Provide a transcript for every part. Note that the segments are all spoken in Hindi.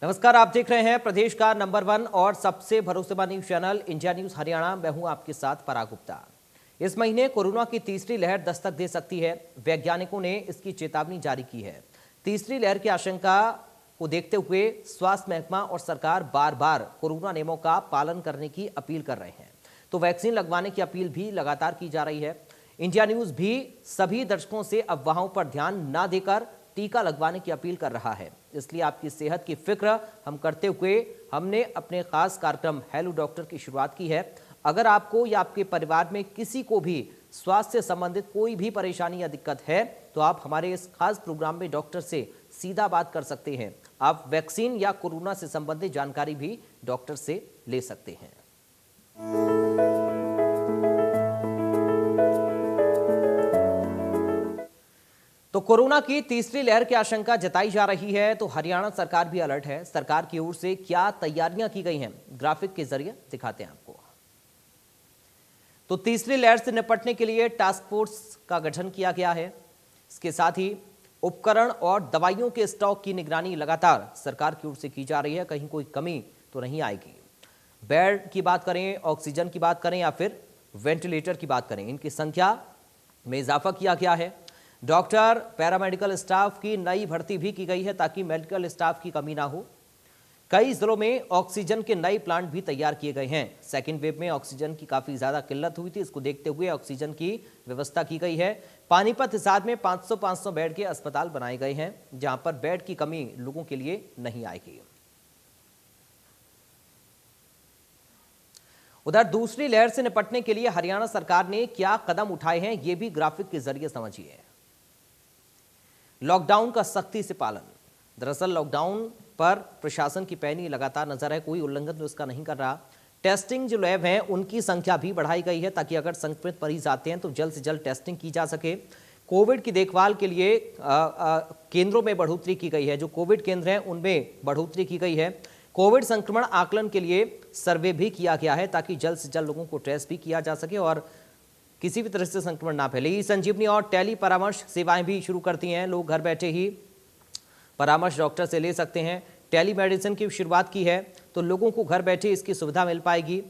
नमस्कार, आप देख रहे हैं प्रदेश का नंबर 1 और सबसे भरोसेमंद news channel India news Haryana. मैं हूं आपके साथ पराग गुप्ता। इस महीने कोरोना की तीसरी लहर दस्तक दे सकती है। वैज्ञानिकों ने इसकी चेतावनी जारी की है। तीसरी लहर की आशंका को देखते हुए स्वास्थ्य महकमा और सरकार बार बार कोरोना नियमों का पालन करने की अपील कर रहे हैं, तो वैक्सीन लगवाने की अपील भी लगातार की जा रही है। इंडिया न्यूज भी सभी दर्शकों से अफवाहों पर ध्यान न देकर टीका लगवाने की अपील कर रहा है। इसलिए आपकी सेहत की फिक्र हम करते हुए हमने अपने खास कार्यक्रम हेलो डॉक्टर की शुरुआत की है। अगर आपको या आपके परिवार में किसी को भी स्वास्थ्य से संबंधित कोई भी परेशानी या दिक्कत है, तो आप हमारे इस खास प्रोग्राम में डॉक्टर से सीधा बात कर सकते हैं। आप वैक्सीन या कोरोना से संबंधित जानकारी भी डॉक्टर से ले सकते हैं। तो कोरोना की तीसरी लहर की आशंका जताई जा रही है, तो हरियाणा सरकार भी अलर्ट है। सरकार की ओर से क्या तैयारियां की गई हैं, ग्राफिक के जरिए दिखाते हैं आपको। तो तीसरी लहर से निपटने के लिए टास्क फोर्स का गठन किया गया है। इसके साथ ही उपकरण और दवाइयों के स्टॉक की निगरानी लगातार सरकार की ओर से की जा रही है। कहीं कोई कमी तो नहीं आएगी। बेड की बात करें, ऑक्सीजन की बात करें या फिर वेंटिलेटर की बात करें, इनकी संख्या में इजाफा किया गया है। डॉक्टर, पैरामेडिकल स्टाफ की नई भर्ती भी की गई है ताकि मेडिकल स्टाफ की कमी ना हो। कई जिलों में ऑक्सीजन के नए प्लांट भी तैयार किए गए हैं। सेकेंड वेव में ऑक्सीजन की काफी ज्यादा किल्लत हुई थी, इसको देखते हुए ऑक्सीजन की व्यवस्था की गई है। पानीपत हिसार में 500 बेड के अस्पताल बनाए गए हैं, जहां पर बेड की कमी लोगों के लिए नहीं आएगी। उधर दूसरी लहर से निपटने के लिए हरियाणा सरकार ने क्या कदम उठाए हैं, ये भी ग्राफिक के जरिए समझिए। लॉकडाउन का सख्ती से पालन। दरअसल लॉकडाउन पर प्रशासन की पैनी लगातार नजर है, कोई उल्लंघन तो इसका नहीं कर रहा। टेस्टिंग जो लैब हैं उनकी संख्या भी बढ़ाई गई है ताकि अगर संक्रमित मरीज आते हैं तो जल्द से जल्द टेस्टिंग की जा सके। कोविड की देखभाल के लिए केंद्रों में बढ़ोतरी की गई है। जो कोविड केंद्र हैं उनमें बढ़ोतरी की गई है। कोविड संक्रमण आकलन के लिए सर्वे भी किया गया है ताकि जल्द से जल्द लोगों को टेस्ट भी किया जा सके और किसी भी तरह से संक्रमण ना फैले। ई संजीवनी और टेली परामर्श सेवाएं भी शुरू करती हैं। लोग घर बैठे ही परामर्श डॉक्टर से ले सकते हैं। टेली मेडिसिन की शुरुआत की है तो लोगों को घर बैठे इसकी सुविधा मिल पाएगी।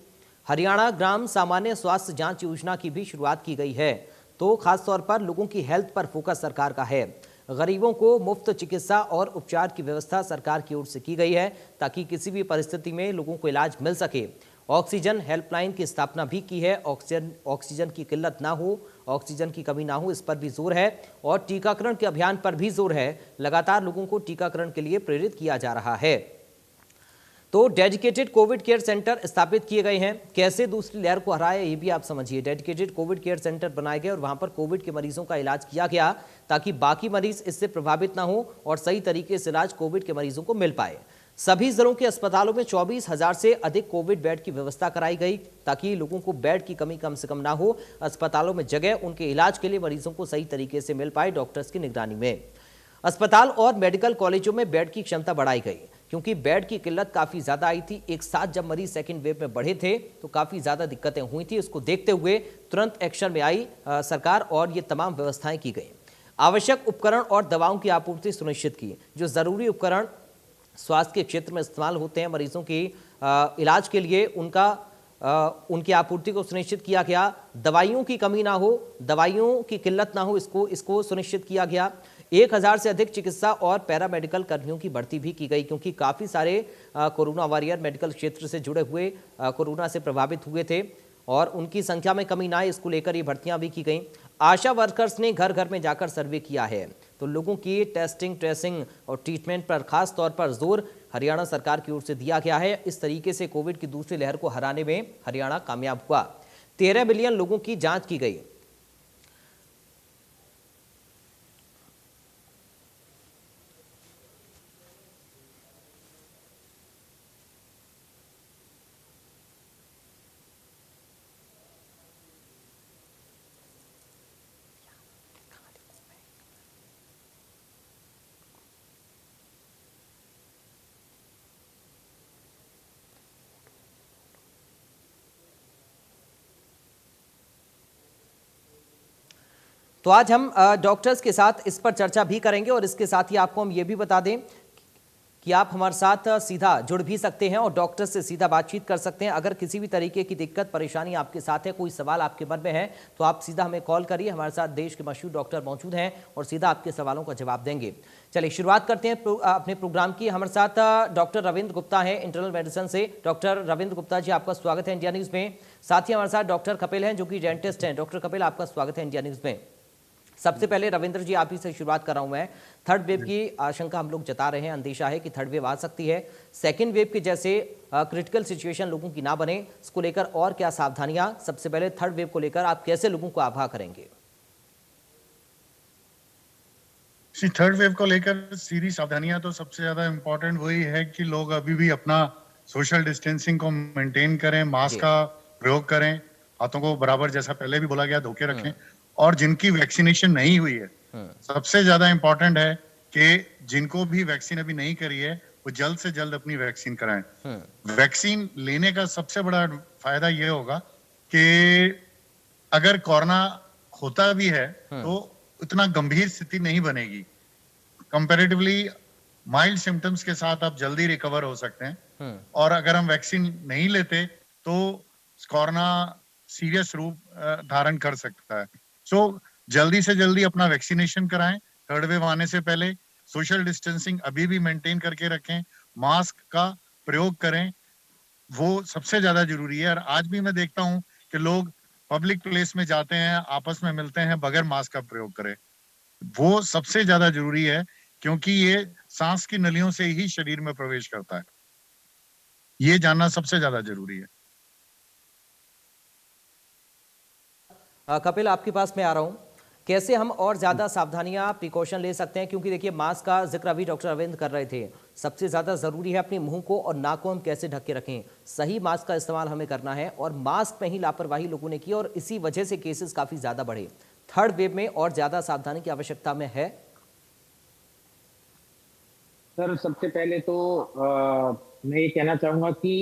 हरियाणा ग्राम सामान्य स्वास्थ्य जांच योजना की भी शुरुआत की गई है, तो खासतौर पर लोगों की हेल्थ पर फोकस सरकार का है। गरीबों को मुफ्त चिकित्सा और उपचार की व्यवस्था सरकार की ओर से की गई है ताकि किसी भी परिस्थिति में लोगों को इलाज मिल सके। ऑक्सीजन हेल्पलाइन की स्थापना भी की है। ऑक्सीजन की किल्लत ना हो, ऑक्सीजन की कमी ना हो, इस पर भी जोर है और टीकाकरण के अभियान पर भी जोर है। लगातार लोगों को टीकाकरण के लिए प्रेरित किया जा रहा है। तो डेडिकेटेड कोविड केयर सेंटर स्थापित किए गए हैं। कैसे दूसरी लहर को हराया ये भी आप समझिए। डेडिकेटेड कोविड केयर सेंटर बनाए गए और वहां पर कोविड के मरीजों का इलाज किया गया ताकि बाकी मरीज इससे प्रभावित ना हो और सही तरीके से इलाज कोविड के मरीजों को मिल पाए। सभी जिलों के अस्पतालों में 24,000 से अधिक कोविड बेड की व्यवस्था कराई गई ताकि लोगों को बेड की कमी कम से कम ना हो। अस्पतालों में जगह उनके इलाज के लिए मरीजों को सही तरीके से मिल पाए डॉक्टर्स की निगरानी में। अस्पताल और मेडिकल कॉलेजों में बेड की क्षमता बढ़ाई गई क्योंकि बेड की किल्लत काफी ज्यादा आई थी। एक साथ जब मरीज सेकेंड वेव में बढ़े थे तो काफी ज्यादा दिक्कतें हुई थी। इसको देखते हुए तुरंत एक्शन में आई सरकार और ये तमाम व्यवस्थाएं की गई। आवश्यक उपकरण और दवाओं की आपूर्ति सुनिश्चित की। जो जरूरी उपकरण स्वास्थ्य के क्षेत्र में इस्तेमाल होते हैं मरीजों की इलाज के लिए, उनकी आपूर्ति को सुनिश्चित किया गया। दवाइयों की कमी ना हो, दवाइयों की किल्लत ना हो, इसको सुनिश्चित किया गया। 1,000 से अधिक चिकित्सा और पैरामेडिकल कर्मियों की भर्ती भी की गई क्योंकि काफी सारे कोरोना वॉरियर मेडिकल क्षेत्र से जुड़े हुए कोरोना से प्रभावित हुए थे और उनकी संख्या में कमी ना आए, इसको लेकर ये भर्तियां भी की गई। आशा वर्कर्स ने घर घर में जाकर सर्वे किया है, तो लोगों की टेस्टिंग, ट्रेसिंग और ट्रीटमेंट पर खास तौर पर जोर हरियाणा सरकार की ओर से दिया गया है। इस तरीके से कोविड की दूसरी लहर को हराने में हरियाणा कामयाब हुआ। 13 मिलियन लोगों की जांच की गई। तो आज हम डॉक्टर्स के साथ इस पर चर्चा भी करेंगे और इसके साथ ही आपको हम ये भी बता दें कि आप हमारे साथ सीधा जुड़ भी सकते हैं और डॉक्टर से सीधा बातचीत कर सकते हैं। अगर किसी भी तरीके की दिक्कत परेशानी आपके साथ है, कोई सवाल आपके मन में है, तो आप सीधा हमें कॉल करिए। हमारे साथ देश के मशहूर डॉक्टर मौजूद हैं और सीधा आपके सवालों का जवाब देंगे। चलिए शुरुआत करते हैं अपने प्रोग्राम की। हमारे साथ डॉक्टर रविंद्र गुप्ता है इंटरनल मेडिसिन से। डॉक्टर रविंद्र गुप्ता जी, आपका स्वागत है इंडिया न्यूज़ में। साथ ही हमारे साथ डॉक्टर कपिल हैं जो कि डेंटिस्ट हैं। डॉक्टर कपिल, आपका स्वागत है इंडिया न्यूज़ में। सबसे पहले रविंद्र जी, आप ही से शुरुआत कर रहा हूं मैं। थर्ड वेव की आशंका हम लोग जता रहे हैं, अंदेशा है कि थर्ड वेव आ सकती है। सेकेंड वेव के जैसे क्रिटिकल सिचुएशन लोगों की ना बने, इसको लेकर और क्या सावधानियां? सबसे पहले थर्ड वेव को लेकर आप कैसे लोगों को आगाह करेंगे? थर्ड वेव को लेकर सीधी सावधानियां तो सबसे ज्यादा इंपॉर्टेंट वही है कि लोग अभी भी अपना सोशल डिस्टेंसिंग को मेंटेन करें, मास्क का प्रयोग करें, हाथों को बराबर जैसा पहले भी बोला गया धो के रखें, और जिनकी वैक्सीनेशन नहीं हुई है, सबसे ज्यादा इंपॉर्टेंट है कि जिनको भी वैक्सीन अभी नहीं करी है वो जल्द से जल्द अपनी वैक्सीन कराएं। वैक्सीन लेने का सबसे बड़ा फायदा ये होगा कि अगर कोरोना होता भी है तो इतना गंभीर स्थिति नहीं बनेगी। कंपैरेटिवली माइल्ड सिम्टम्स के साथ आप जल्दी रिकवर हो सकते हैं। और अगर हम वैक्सीन नहीं लेते तो कोरोना सीरियस रूप धारण कर सकता है। सो जल्दी से जल्दी अपना वैक्सीनेशन कराएं थर्ड वेव आने से पहले। सोशल डिस्टेंसिंग अभी भी मेंटेन करके रखें, मास्क का प्रयोग करें, वो सबसे ज्यादा जरूरी है। और आज भी मैं देखता हूं कि लोग पब्लिक प्लेस में जाते हैं, आपस में मिलते हैं, बगैर मास्क का प्रयोग करें। वो सबसे ज्यादा जरूरी है क्योंकि ये सांस की नलियों से ही शरीर में प्रवेश करता है। ये जानना सबसे ज्यादा जरूरी है। कपिल, आपके पास मैं आ रहा हूं। कैसे हम और ज्यादा सावधानियां प्रिकॉशन ले सकते हैं? क्योंकि देखिए, मास्क का जिक्र अभी डॉक्टर रविंद्र कर रहे थे। सबसे ज्यादा जरूरी है अपने मुंह को और नाक को हम कैसे ढक के रखें। सही मास्क का इस्तेमाल हमें करना है और मास्क में ही लापरवाही लोगों ने की और इसी वजह से केसेस काफी ज्यादा बढ़े। थर्ड वेव में और ज्यादा सावधानी की आवश्यकता में है। सर, सबसे पहले तो मैं ये कहना चाहूंगा कि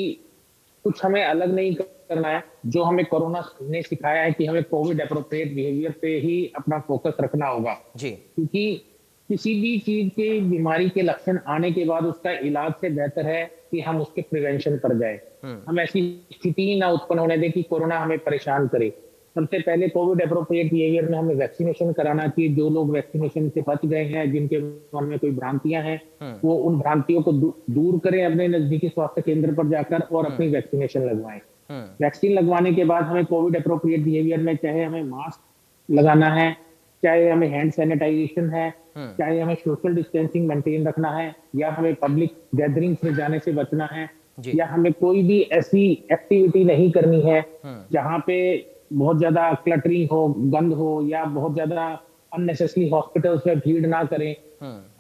कुछ हमें अलग नहीं करना है। जो हमें कोरोना ने सिखाया है कि हमें कोविड एप्रोप्रिएट बिहेवियर पे ही अपना फोकस रखना होगा जी। क्योंकि किसी भी चीज के बीमारी के लक्षण आने के बाद उसका इलाज से बेहतर है कि हम उसके प्रिवेंशन पर जाए। हम ऐसी स्थिति ही ना उत्पन्न होने दें कि कोरोना हमें परेशान करे। सबसे पहले कोविड एप्रोप्रिएट बिहेवियर में हमें वैक्सीनेशन कराना चाहिए। जो लोग वैक्सीनेशन से बच गए हैं, जिनके मन में कोई भ्रांतियां हैं, वो उन भ्रांतियों को दूर करें, अपने नजदीकी स्वास्थ्य केंद्र पर जाकर और अपनी वैक्सीनेशन लगवाएं। वैक्सीन लगवाने के बाद हमें कोविड एप्रोप्रिएट बिहेवियर में चाहे हमें मास्क लगाना है, चाहे हमें हैंड सैनिटाइजेशन है, चाहे हमें सोशल डिस्टेंसिंग मेंटेन रखना है, या हमें पब्लिक गैदरिंग्स में जाने से बचना है, या हमें कोई भी ऐसी एक्टिविटी नहीं करनी है जहां पे बहुत ज्यादा क्लटरिंग हो, गंद हो, या बहुत ज्यादा अननेसेसरी हॉस्पिटल्स में भीड़ ना करें।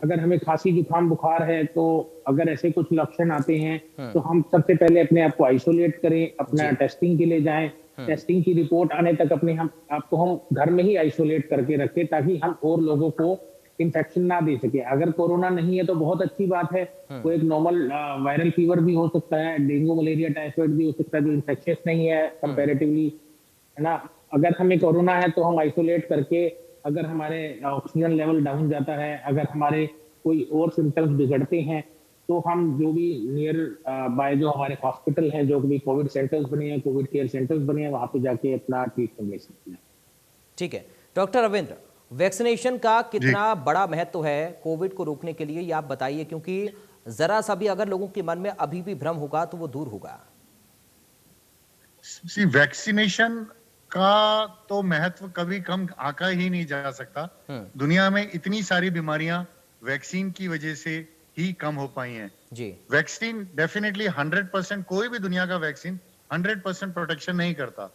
अगर हमें खांसी जुकाम बुखार है तो अगर ऐसे कुछ लक्षण आते हैं तो हम सबसे पहले अपने आप को आइसोलेट करें, अपना टेस्टिंग के लिए जाएं। टेस्टिंग की रिपोर्ट आने तक अपने हम आपको हम घर में ही आइसोलेट करके रखें ताकि हम और लोगों को इन्फेक्शन ना दे सके। अगर कोरोना नहीं है तो बहुत अच्छी बात है, वो एक नॉर्मल वायरल फीवर भी हो सकता है, डेंगू मलेरिया टाइफाइड भी हो सकता है जो इन्फेक्शियस नहीं है कंपैरेटिवली, है ना। अगर हमें कोरोना है तो हम आइसोलेट करके, अगर हमारे ऑक्सीजन लेवल डाउन जाता है, अगर हमारे कोई और सिम्टम्स बिगड़ते हैं, तो हम जो भी नियर बाय जो हमारे हॉस्पिटल हैं, जो भी कोविड सेंटर्स बने हैं, कोविड केयर सेंटर्स बने हैं, वहां पे जाके अपना ट्रीटमेंट ले सकते हैं। ठीक है डॉक्टर रविंद्र, वैक्सीनेशन का कितना बड़ा महत्व है कोविड को रोकने के लिए, ये आप बताइए, क्योंकि जरा सा भी अगर लोगों के मन में अभी भी भ्रम होगा तो वो दूर होगा। वैक्सीनेशन का तो महत्व कभी कम आंका ही नहीं जा सकता। दुनिया में इतनी सारी बीमारियां वैक्सीन की वजह से ही कम हो पाई हैं। जी। वैक्सीन डेफिनेटली 100%, कोई भी दुनिया का वैक्सीन 100% प्रोटेक्शन नहीं करता।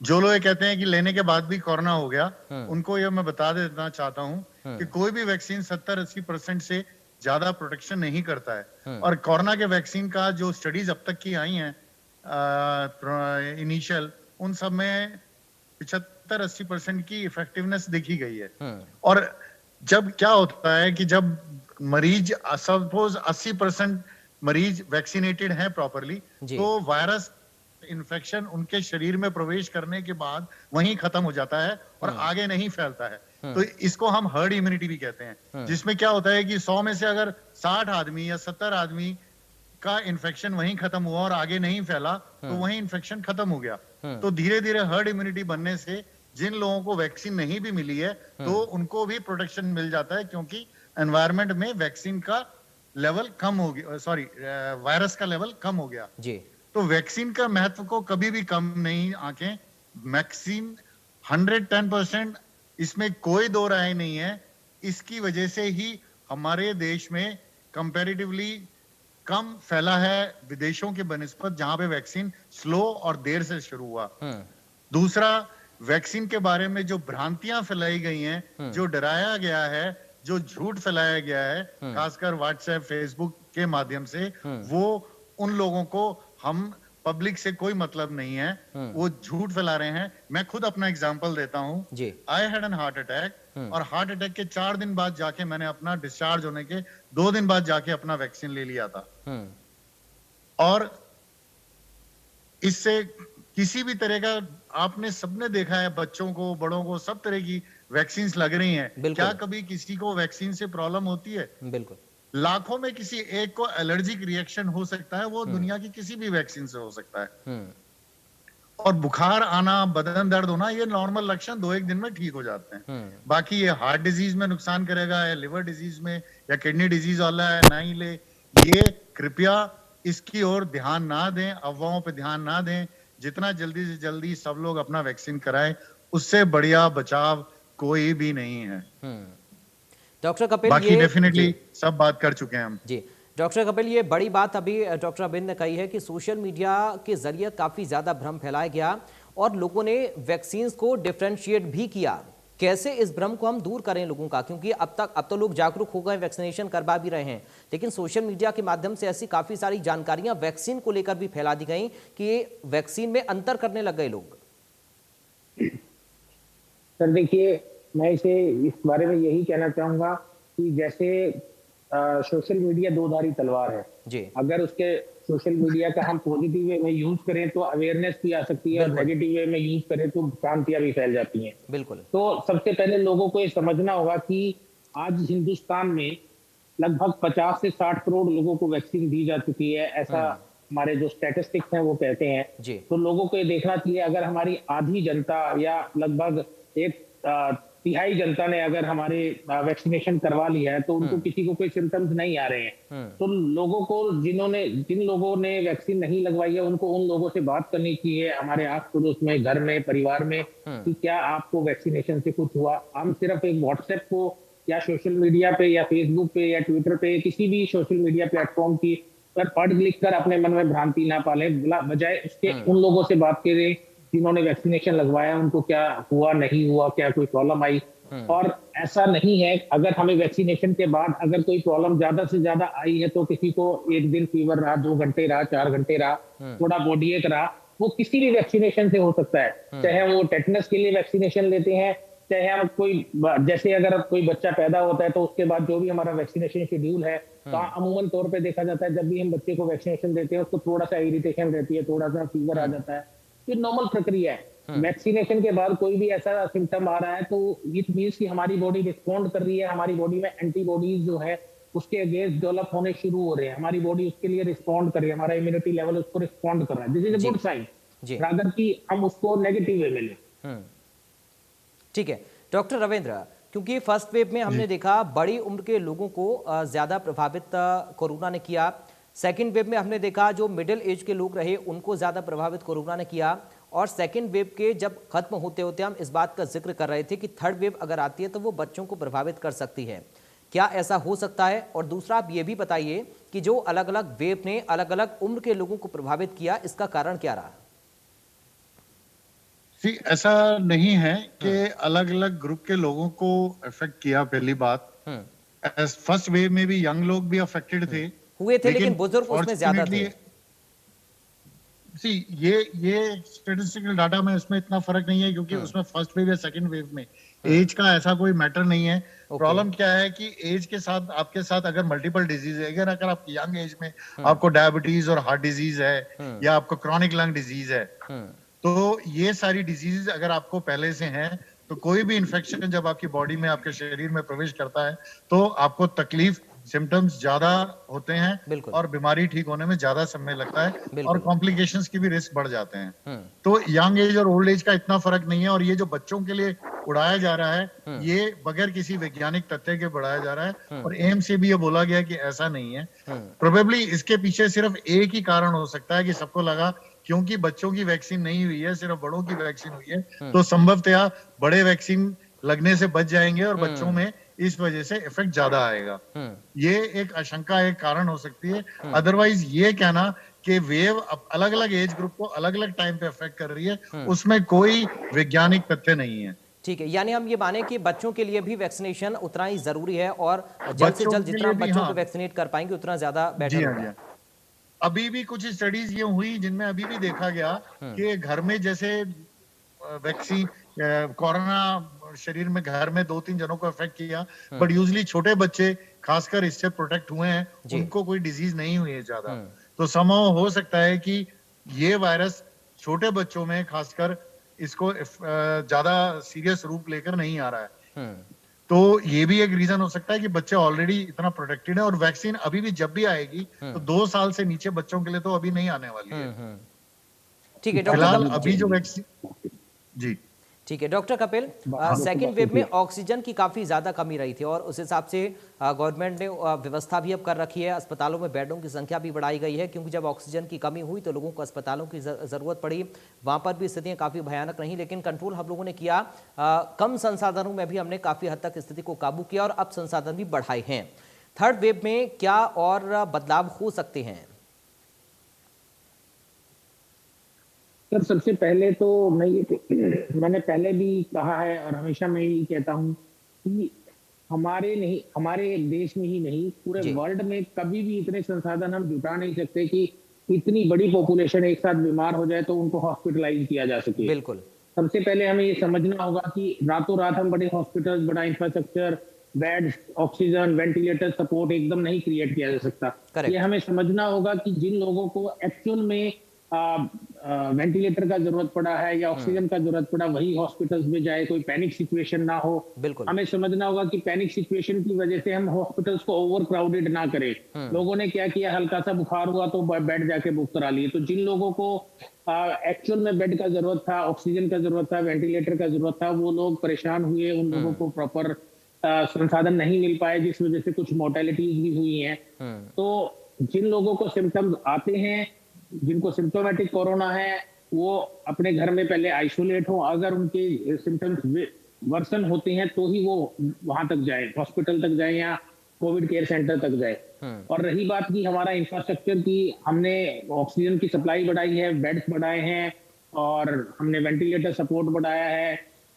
जो लोग कहते हैं कि लेने के बाद भी कोरोना हो गया, उनको यह मैं बता देना चाहता हूं कि कोई भी वैक्सीन 70-80% से ज्यादा प्रोटेक्शन नहीं करता है। और कोरोना के वैक्सीन का जो स्टडीज अब तक की आई हैं इनिशियल, उन सब में 75-80% की इफेक्टिवनेस देखी गई है। और जब क्या होता है कि जब मरीज, सपोज 80% मरीज वैक्सीनेटेड है प्रॉपरली, तो वायरस इन्फेक्शन उनके शरीर में प्रवेश करने के बाद वहीं खत्म हो जाता है और आगे नहीं फैलता है। तो इसको हम हर्ड इम्यूनिटी भी कहते हैं, जिसमें क्या होता है कि 100 में से अगर 60 आदमी या 70 आदमी का इन्फेक्शन वहीं खत्म हुआ और आगे नहीं फैला, तो वहीं इन्फेक्शन खत्म हो गया। तो धीरे धीरे हर्ड इम्यूनिटी बनने से जिन लोगों को वैक्सीन नहीं भी मिली है, तो उनको भी प्रोटेक्शन मिल जाता है, क्योंकि एनवायरमेंट में वैक्सीन का लेवल कम हो गया, सॉरी वायरस का लेवल कम हो गया जी। तो वैक्सीन का महत्व को कभी भी कम नहीं आंकें। वैक्सीन 110%, इसमें कोई दो राय नहीं है। इसकी वजह से ही हमारे देश में कंपैरेटिवली कम फैला है विदेशों के बनिस्बत, जहां पे वैक्सीन स्लो और देर से शुरू हुआ। दूसरा, वैक्सीन के बारे में जो भ्रांतियां फैलाई गई हैं, जो डराया गया है, जो झूठ फैलाया गया है, खासकर व्हाट्सएप फेसबुक के माध्यम से, वो उन लोगों को हम पब्लिक से कोई मतलब नहीं है, वो झूठ फैला रहे हैं। मैं खुद अपना एग्जांपल देता हूं। I had an heart attack और हार्ट अटैक के 4 दिन बाद जाके मैंने अपना डिस्चार्ज होने के 2 दिन बाद जाके अपना वैक्सीन ले लिया था। और इससे किसी भी तरह का, आपने सबने देखा है, बच्चों को, बड़ों को, सब तरह की वैक्सीन लग रही हैं। क्या कभी किसी को वैक्सीन से प्रॉब्लम होती है? बिल्कुल। लाखों में किसी एक को एलर्जिक रिएक्शन हो सकता है, वो दुनिया की किसी भी वैक्सीन से हो सकता है। और बुखार आना, बदन दर्द होना, ये नॉर्मल लक्षण 2-1 दिन में ठीक हो जाते हैं। बाकी ये हार्ट डिजीज में नुकसान करेगा या लिवर डिजीज में या किडनी डिजीज वाला है, ना ही ले। ये कृपया इसकी ओर ध्यान ना दें, अफवाहों पे ध्यान ना दें। जितना जल्दी से जल्दी सब लोग अपना वैक्सीन कराएं, उससे बढ़िया बचाव कोई भी नहीं है। डॉक्टर कपिल, बाकी डेफिनेटली सब बात कर चुके हैं हम जी। डॉक्टर कपिल, ये बड़ी बात अभी डॉक्टर अबिंद ने कही है कि सोशल मीडिया के जरिए काफी ज्यादा भ्रम फैलाया गया और लोगों ने वैक्सीन को डिफरेंशिएट भी किया। कैसे इस भ्रम को हम दूर करें लोगों का, क्योंकि अब तो लोग जागरूक हो गए, वैक्सीनेशन करवा भी रहे हैं, लेकिन सोशल मीडिया के माध्यम से ऐसी काफी सारी जानकारियां वैक्सीन को लेकर भी फैला दी गई कि वैक्सीन में अंतर करने लग गए लोग। सर देखिए, मैं इसे इस बारे में यही कहना चाहूंगा कि जैसे सोशल मीडिया दो-धारी तलवार है जी। अगर उसके सोशल मीडिया का हम पॉजिटिव वे में यूज करें तो अवेयरनेस भी आ सकती है, और नेगेटिव वे में यूज करें तो भ्रांतियां भी फैल जाती हैं। बिल्कुल। तो सबसे पहले लोगों को ये समझना होगा कि आज हिंदुस्तान में लगभग 50 से 60 करोड़ लोगों को वैक्सीन दी जा चुकी है, ऐसा हमारे जो स्टैटिस्टिक्स हैं वो कहते हैं जी। तो लोगों को ये देखना चाहिए, अगर हमारी आधी जनता या लगभग 1/3 जनता ने अगर हमारे वैक्सीनेशन करवा लिया है तो उनको किसी को कोई सिम्टम्स नहीं आ रहे हैं, तो लोगों को जिन लोगों ने वैक्सीन नहीं लगवाई है उनको उन लोगों से बात करनी चाहिए, हमारे आस पड़ोस में, घर में, परिवार में, कि क्या आपको वैक्सीनेशन से कुछ हुआ। हम सिर्फ एक व्हाट्सएप को या सोशल मीडिया पे या फेसबुक पे या ट्विटर पे, किसी भी सोशल मीडिया प्लेटफॉर्म की पर पढ़ लिख कर अपने मन में भ्रांति ना पाले, बजाय उसके उन लोगों से बात करें जिन्होंने वैक्सीनेशन लगवाया, उनको क्या हुआ, नहीं हुआ, क्या कोई प्रॉब्लम आई। और ऐसा नहीं है, अगर हमें वैक्सीनेशन के बाद अगर कोई प्रॉब्लम ज्यादा से ज्यादा आई है तो किसी को 1 दिन फीवर रहा, 2 घंटे रहा, 4 घंटे रहा, थोड़ा बॉडी एक रहा, वो किसी भी वैक्सीनेशन से हो सकता है। चाहे वो टेटनस के लिए वैक्सीनेशन लेते हैं, चाहे हम कोई, जैसे अगर कोई बच्चा पैदा होता है तो उसके बाद जो भी हमारा वैक्सीनेशन शेड्यूल है, तो अमूमन तौर पे देखा जाता है जब भी हम बच्चे को वैक्सीनेशन देते हैं उसको थोड़ा सा इरिटेशन रहती है, थोड़ा सा फीवर आ जाता है, ये नॉर्मल प्रक्रिया है। वैक्सीनेशन के बाद कोई भी ऐसा सिम्टम आ रहा है तो इट मींस कि हमारी बॉडी रिस्पॉन्ड कर रही है, हमारी बॉडी में एंटीबॉडीज जो है उसके अगेंस्ट डेवलप होने शुरू हो रहे हैं, हमारी बॉडी उसके लिए रिस्पॉन्ड कर रही है, हमारा इम्यूनिटी लेवल उसको रिस्पॉन्ड कर रहा है। This is a good sign, rather कि हम उसको नेगेटिव वे में लें। ठीक है डॉक्टर रविंद्र, क्योंकि फर्स्ट वेव में हमने देखा बड़ी उम्र के लोगों को ज्यादा प्रभावित कोरोना ने किया, सेकेंड वेव में हमने देखा जो मिडिल एज के लोग रहे उनको ज्यादा प्रभावित कोरोना ने किया, और सेकेंड वेव के जब खत्म होते होते हम इस बात का जिक्र कर रहे थे कि थर्ड वेव अगर आती है तो वो बच्चों को प्रभावित कर सकती है। क्या ऐसा हो सकता है? और दूसरा आप ये भी बताइए कि जो अलग अलग वेव ने अलग अलग उम्र के लोगों को प्रभावित किया, इसका कारण क्या रहा? ऐसा नहीं है कि अलग अलग ग्रुप के लोगों को इफेक्ट किया। पहली बात, फर्स्ट वेव में भी यंग लोग भी अफेक्टेड हुए थे, लेकिन बुजुर्ग उसमें ज्यादा थे। ये स्टैटिस्टिकल डाटा में इसमें इतना फर्क नहीं है, क्योंकि उसमें फर्स्ट वेव या सेकंड वेव में एज का ऐसा कोई मैटर नहीं है। प्रॉब्लम क्या है कि एज के साथ आपके साथ अगर मल्टीपल डिजीज है, अगर आप यंग एज में आपको डायबिटीज और हार्ट डिजीज है या आपको क्रॉनिक लंग डिजीज है, तो ये सारी डिजीज अगर आपको पहले से हैं तो कोई भी इन्फेक्शन जब आपकी बॉडी में, आपके शरीर में प्रवेश करता है तो आपको तकलीफ, सिम्टम्स ज्यादा होते हैं और बीमारी ठीक होने में ज्यादा समय लगता है और कॉम्प्लिकेशंस की भी रिस्क बढ़ जाते हैं। तो यंग एज और ओल्ड एज का इतना फर्क नहीं है। और ये जो बच्चों के लिए उड़ाया जा रहा है ये बगैर किसी वैज्ञानिक तथ्य के बढ़ाया जा रहा है और एम्स से भी ये बोला गया कि ऐसा नहीं है। प्रोबेबली इसके पीछे सिर्फ एक ही कारण हो सकता है कि सबको लगा क्योंकि बच्चों की वैक्सीन नहीं हुई है, सिर्फ बड़ों की वैक्सीन हुई है, तो संभवतया बड़े वैक्सीन लगने से बच जाएंगे और बच्चों में इस वजह से इफेक्ट ज्यादा आएगा। ये एक आशंका, एक कारण हो सकती है। अदरवाइज ये कहना कि वेव अलग अलग एज ग्रुप को अलग अलग टाइम पे अफेक्ट कर रही है, उसमें कोई वैज्ञानिक तथ्य नहीं है। ठीक है, यानी हम ये माने कि बच्चों के लिए भी वैक्सीनेशन उतना ही जरूरी है और जल्द से जल्द जितना बच्चों को वैक्सीनेट कर पाएंगे उतना ज्यादा बेटर होगा। अभी भी कुछ स्टडीज ये हुई जिनमें अभी भी देखा गया कि घर में जैसे वैक्सीन, कोरोना शरीर में घर में 2-3 जनों को अफेक्ट किया, बट यूजली छोटे बच्चे खासकर इससे प्रोटेक्ट हुए हैं, उनको कोई डिजीज नहीं हुई है ज्यादा। तो संभव हो सकता है कि ये वायरस छोटे बच्चों में खासकर इसको ज्यादा सीरियस रूप लेकर नहीं आ रहा है। तो ये भी एक रीजन हो सकता है कि बच्चे ऑलरेडी इतना प्रोटेक्टेड है और वैक्सीन अभी भी जब भी आएगी तो 2 साल से नीचे बच्चों के लिए तो अभी नहीं आने वाली है। ठीक है फिलहाल अभी जो वैक्सीन, जी ठीक है डॉक्टर कपिल, सेकेंड वेव में ऑक्सीजन की काफ़ी ज़्यादा कमी रही थी और उस हिसाब से गवर्नमेंट ने व्यवस्था भी अब कर रखी है, अस्पतालों में बेडों की संख्या भी बढ़ाई गई है, क्योंकि जब ऑक्सीजन की कमी हुई तो लोगों को अस्पतालों की ज़रूरत पड़ी। वहाँ पर भी स्थितियाँ काफ़ी भयानक रहीं, लेकिन कंट्रोल हम लोगों ने किया। कम संसाधनों में भी हमने काफ़ी हद तक स्थिति को काबू किया और अब संसाधन भी बढ़ाए हैं। थर्ड वेव में क्या और बदलाव हो सकते हैं? सर सबसे पहले तो मैंने पहले भी कहा है और हमेशा मैं यही कहता हूँ कि हमारे देश में ही नहीं, पूरे वर्ल्ड में कभी भी इतने संसाधन हम जुटा नहीं सकते कि इतनी बड़ी पॉपुलेशन एक साथ बीमार हो जाए तो उनको हॉस्पिटलाइज किया जा सके। बिल्कुल, सबसे पहले हमें ये समझना होगा कि रातों रात हम बड़े हॉस्पिटल, बड़ा infrastructure, bed, oxygen, ventilator support एकदम नहीं क्रिएट किया जा सकता। ये हमें समझना होगा कि जिन लोगों को एक्चुअल में वेंटिलेटर का जरूरत पड़ा है या ऑक्सीजन का जरूरत पड़ा वही हॉस्पिटल्स में जाए, कोई पैनिक सिचुएशन ना हो। बिल्कुल, हमें समझना होगा कि पैनिक सिचुएशन की वजह से हम हॉस्पिटल्स को ओवर क्राउडेड ना करें। लोगों ने क्या किया, हल्का सा बुखार हुआ तो बेड जाके बुक करा लिए। तो जिन लोगों को एक्चुअल में बेड का जरूरत था, ऑक्सीजन का जरूरत था, वेंटिलेटर का जरूरत था, वो लोग परेशान हुए, उन लोगों को प्रॉपर संसाधन नहीं मिल पाए, जिस वजह से कुछ मोर्टेलिटीज भी हुई हैं। तो जिन लोगों को सिम्टम्स आते हैं, जिनको सिम्टोमेटिक कोरोना है, वो अपने घर में पहले आइसोलेट हो। अगर उनके सिम्टम्स वर्सन होते हैं तो ही वो वहां तक जाए, हॉस्पिटल तक जाए या कोविड केयर सेंटर तक जाए। और रही बात की हमारा इंफ्रास्ट्रक्चर की, हमने ऑक्सीजन की सप्लाई बढ़ाई है, बेड्स बढ़ाए हैं और हमने वेंटिलेटर सपोर्ट बढ़ाया है,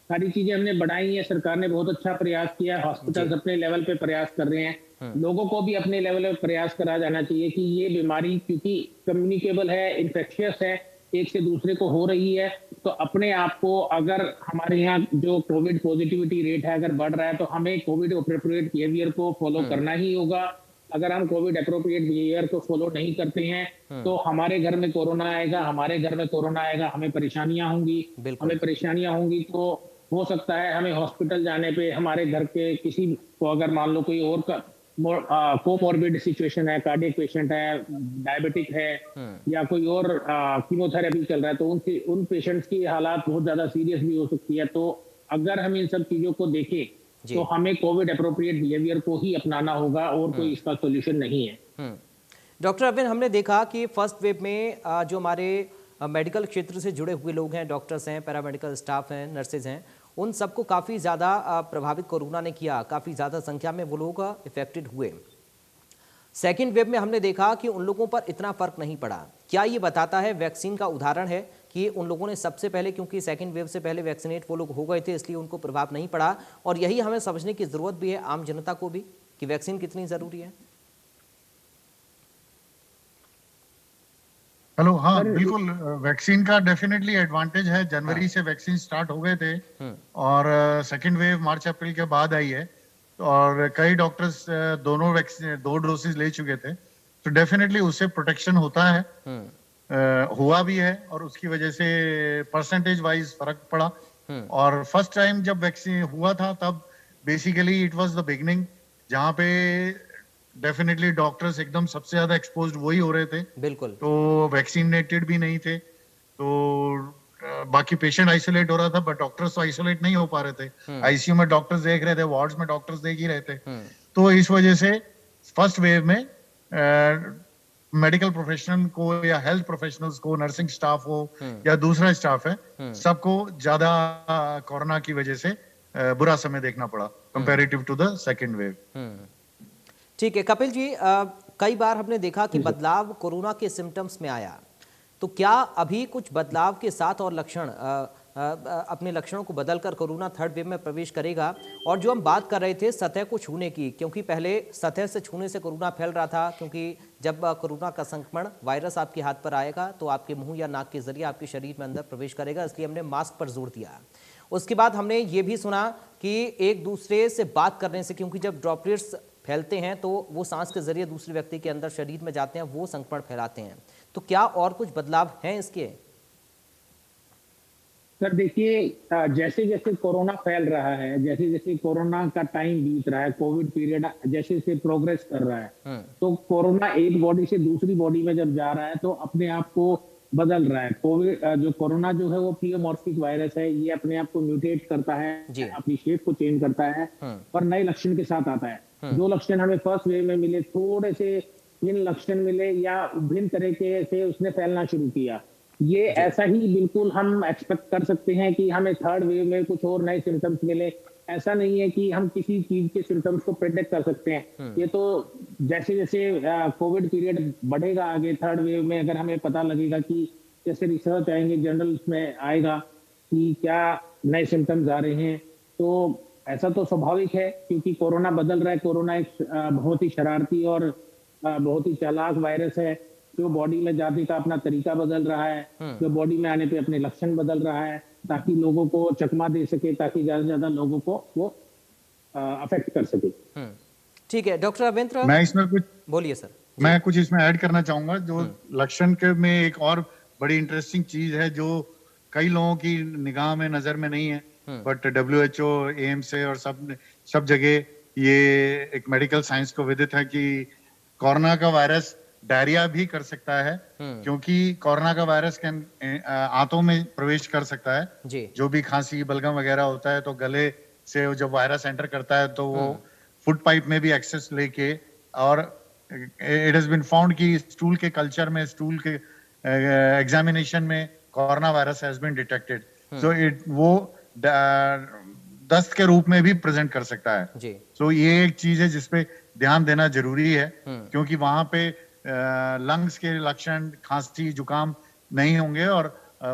सारी चीजें हमने बढ़ाई हैं। सरकार ने बहुत अच्छा प्रयास किया, हॉस्पिटल्स अपने लेवल पे प्रयास कर रहे हैं। लोगों को भी अपने लेवल पे प्रयास करा जाना चाहिए कि ये बीमारी क्योंकि कम्युनिकेबल है, इन्फेक्शियस है, एक से दूसरे को हो रही है, तो अपने आप को, अगर हमारे यहाँ जो कोविड पॉजिटिविटी रेट है अगर बढ़ रहा है तो हमें कोविड अप्रोप्रिएट बिहेवियर को फॉलो करना ही होगा। अगर हम कोविड अप्रोप्रिएट बिहेवियर को फॉलो नहीं करते हैं तो हमारे घर में कोरोना आएगा, हमें परेशानियां होंगी। तो हो सकता है हमें हॉस्पिटल जाने पे हमारे घर के किसी को, अगर मान लो कोई और कोमॉर्बिड सिचुएशन है, कार्डियक पेशेंट है, डायबिटिक है या कोई और कीमोथेरेपी चल रहा है, तो उन पेशेंट्स की हालात बहुत ज्यादा सीरियस भी हो सकती है। तो अगर हम इन सब चीजों को देखें तो हमें कोविड अप्रोप्रिएट बिहेवियर को ही अपनाना होगा और कोई इसका सोल्यूशन नहीं है। डॉक्टर अरविंद, हमने देखा कि फर्स्ट वेव में जो हमारे मेडिकल क्षेत्र से जुड़े हुए लोग हैं, डॉक्टर्स हैं, पैरामेडिकल स्टाफ हैं, नर्सेज हैं, उन सबको काफ़ी ज़्यादा प्रभावित कोरोना ने किया, काफ़ी ज़्यादा संख्या में वो लोग इफेक्टेड हुए। सेकेंड वेव में हमने देखा कि उन लोगों पर इतना फर्क नहीं पड़ा। क्या ये बताता है, वैक्सीन का उदाहरण है कि उन लोगों ने सबसे पहले, क्योंकि सेकेंड वेव से पहले वैक्सीनेट वो लोग हो गए थे, इसलिए उनको प्रभाव नहीं पड़ा। और यही हमें समझने की ज़रूरत भी है, आम जनता को भी, कि वैक्सीन कितनी ज़रूरी है। हेलो, हाँ बिल्कुल, वैक्सीन का डेफिनेटली एडवांटेज है। जनवरी से वैक्सीन स्टार्ट हो गए थे और सेकेंड वेव मार्च अप्रैल के बाद आई है और कई डॉक्टर्स दो डोसेज ले चुके थे, तो डेफिनेटली उससे प्रोटेक्शन होता है, हुआ भी है और उसकी वजह से परसेंटेज वाइज फर्क पड़ा। और फर्स्ट टाइम जब वैक्सीन हुआ था तब basically it was the beginning, जहाँ पे डेफिनेटली डॉक्टर्स एकदम सबसे ज्यादा एक्सपोज्ड वही हो रहे थे, बिल्कुल। तो वैक्सीनेटेड भी नहीं थे, तो बाकी पेशेंट आइसोलेट हो रहा था, बट डॉक्टर्स तो आइसोलेट नहीं हो पा रहे थे। आईसीयू में डॉक्टर्स देख रहे थे, वार्ड्स में डॉक्टर्स देख ही रहे थे। तो इस वजह से फर्स्ट वेव में मेडिकल प्रोफेशनल को या हेल्थ प्रोफेशनल्स को, नर्सिंग स्टाफ हो या दूसरा स्टाफ है, सबको ज्यादा कोरोना की वजह से बुरा समय देखना पड़ा comparative to the second wave. ठीक है कपिल जी, कई बार हमने देखा कि बदलाव कोरोना के सिम्टम्स में आया, तो क्या अभी कुछ बदलाव के साथ और लक्षण अपने लक्षणों को बदलकर कोरोना थर्ड वेव में प्रवेश करेगा? और जो हम बात कर रहे थे सतह को छूने की, क्योंकि पहले सतह से छूने से कोरोना फैल रहा था, क्योंकि जब कोरोना का संक्रमण वायरस आपके हाथ पर आएगा तो आपके मुंह या नाक के जरिए आपके शरीर में अंदर प्रवेश करेगा, इसलिए हमने मास्क पर जोर दिया। उसके बाद हमने ये भी सुना कि एक दूसरे से बात करने से, क्योंकि जब ड्रॉपलेट्स फैलते हैं तो वो सांस के जरिए दूसरे व्यक्ति के अंदर शरीर में जाते हैं, वो संक्रमण फैलाते हैं। तो क्या और कुछ बदलाव हैं इसके? सर देखिए, जैसे जैसे कोरोना फैल रहा है, जैसे जैसे कोरोना का टाइम बीत रहा है, कोविड पीरियड जैसे जैसे प्रोग्रेस कर रहा है, तो कोरोना एक बॉडी से दूसरी बॉडी में जब जा रहा है तो अपने आप को बदल रहा है। कोविड जो कोरोना जो है वो प्लियोमॉर्फिक वायरस है, ये अपने आप को म्यूटेट करता है, अपनी शेप को चेंज करता है और नए लक्षण के साथ आता है। जो लक्षण हमें फर्स्ट वेव में मिले, थोड़े से इन लक्षण मिले या भिन्न तरीके से उसने फैलना शुरू किया, ये ऐसा ही बिल्कुल हम एक्सपेक्ट कर सकते हैं कि हमें थर्ड वेव में कुछ और नए सिम्टम्स मिले। ऐसा नहीं है कि हम किसी चीज के सिम्टम्स को प्रेडिक्ट कर सकते हैं। ये तो जैसे जैसे कोविड पीरियड बढ़ेगा आगे, थर्ड वेव में अगर हमें पता लगेगा कि जैसे रिसर्च आएंगे, जर्नल्स में आएगा कि क्या नए सिम्टम्स आ रहे हैं, तो ऐसा तो स्वाभाविक है क्योंकि कोरोना बदल रहा है। कोरोना एक बहुत ही शरारती और बहुत ही चालाक वायरस है जो बॉडी में जाने का अपना तरीका बदल रहा है, जो बॉडी में आने पे अपने लक्षण बदल रहा है ताकि लोगों को चकमा दे सके, ताकि ज्यादा से ज्यादा लोगों को वो अफेक्ट कर सके। ठीक है डॉक्टर अवेंद्र, मैं इसमें कुछ बोलिए सर। मैं कुछ इसमें ऐड करना चाहूंगा। जो लक्षण के में एक और बड़ी इंटरेस्टिंग चीज है जो कई लोगों की निगाह में, नजर में नहीं है, बट WHO, एम्स से और सब जगह ये एक मेडिकल साइंस को विदित है कि कोरोना का वायरस डायरिया भी कर सकता है, क्योंकि कोरोना का वायरस आंतों में प्रवेश कर सकता है जी। जो भी खांसी बलगम वगैरह होता है तो गले से जब वायरस एंटर करता है तो वो फूड पाइप में भी एक्सेस लेके, और इट हैज बीन फाउंड कि स्टूल के कल्चर में, स्टूल के एग्जामिनेशन में corona virus has been detected. So वो दस्त के रूप में भी प्रेजेंट कर सकता है जी। सो ये एक चीज है जिसपे ध्यान देना जरूरी है, क्योंकि वहां पे लंग्स के लक्षण, खांसी, जुकाम नहीं होंगे और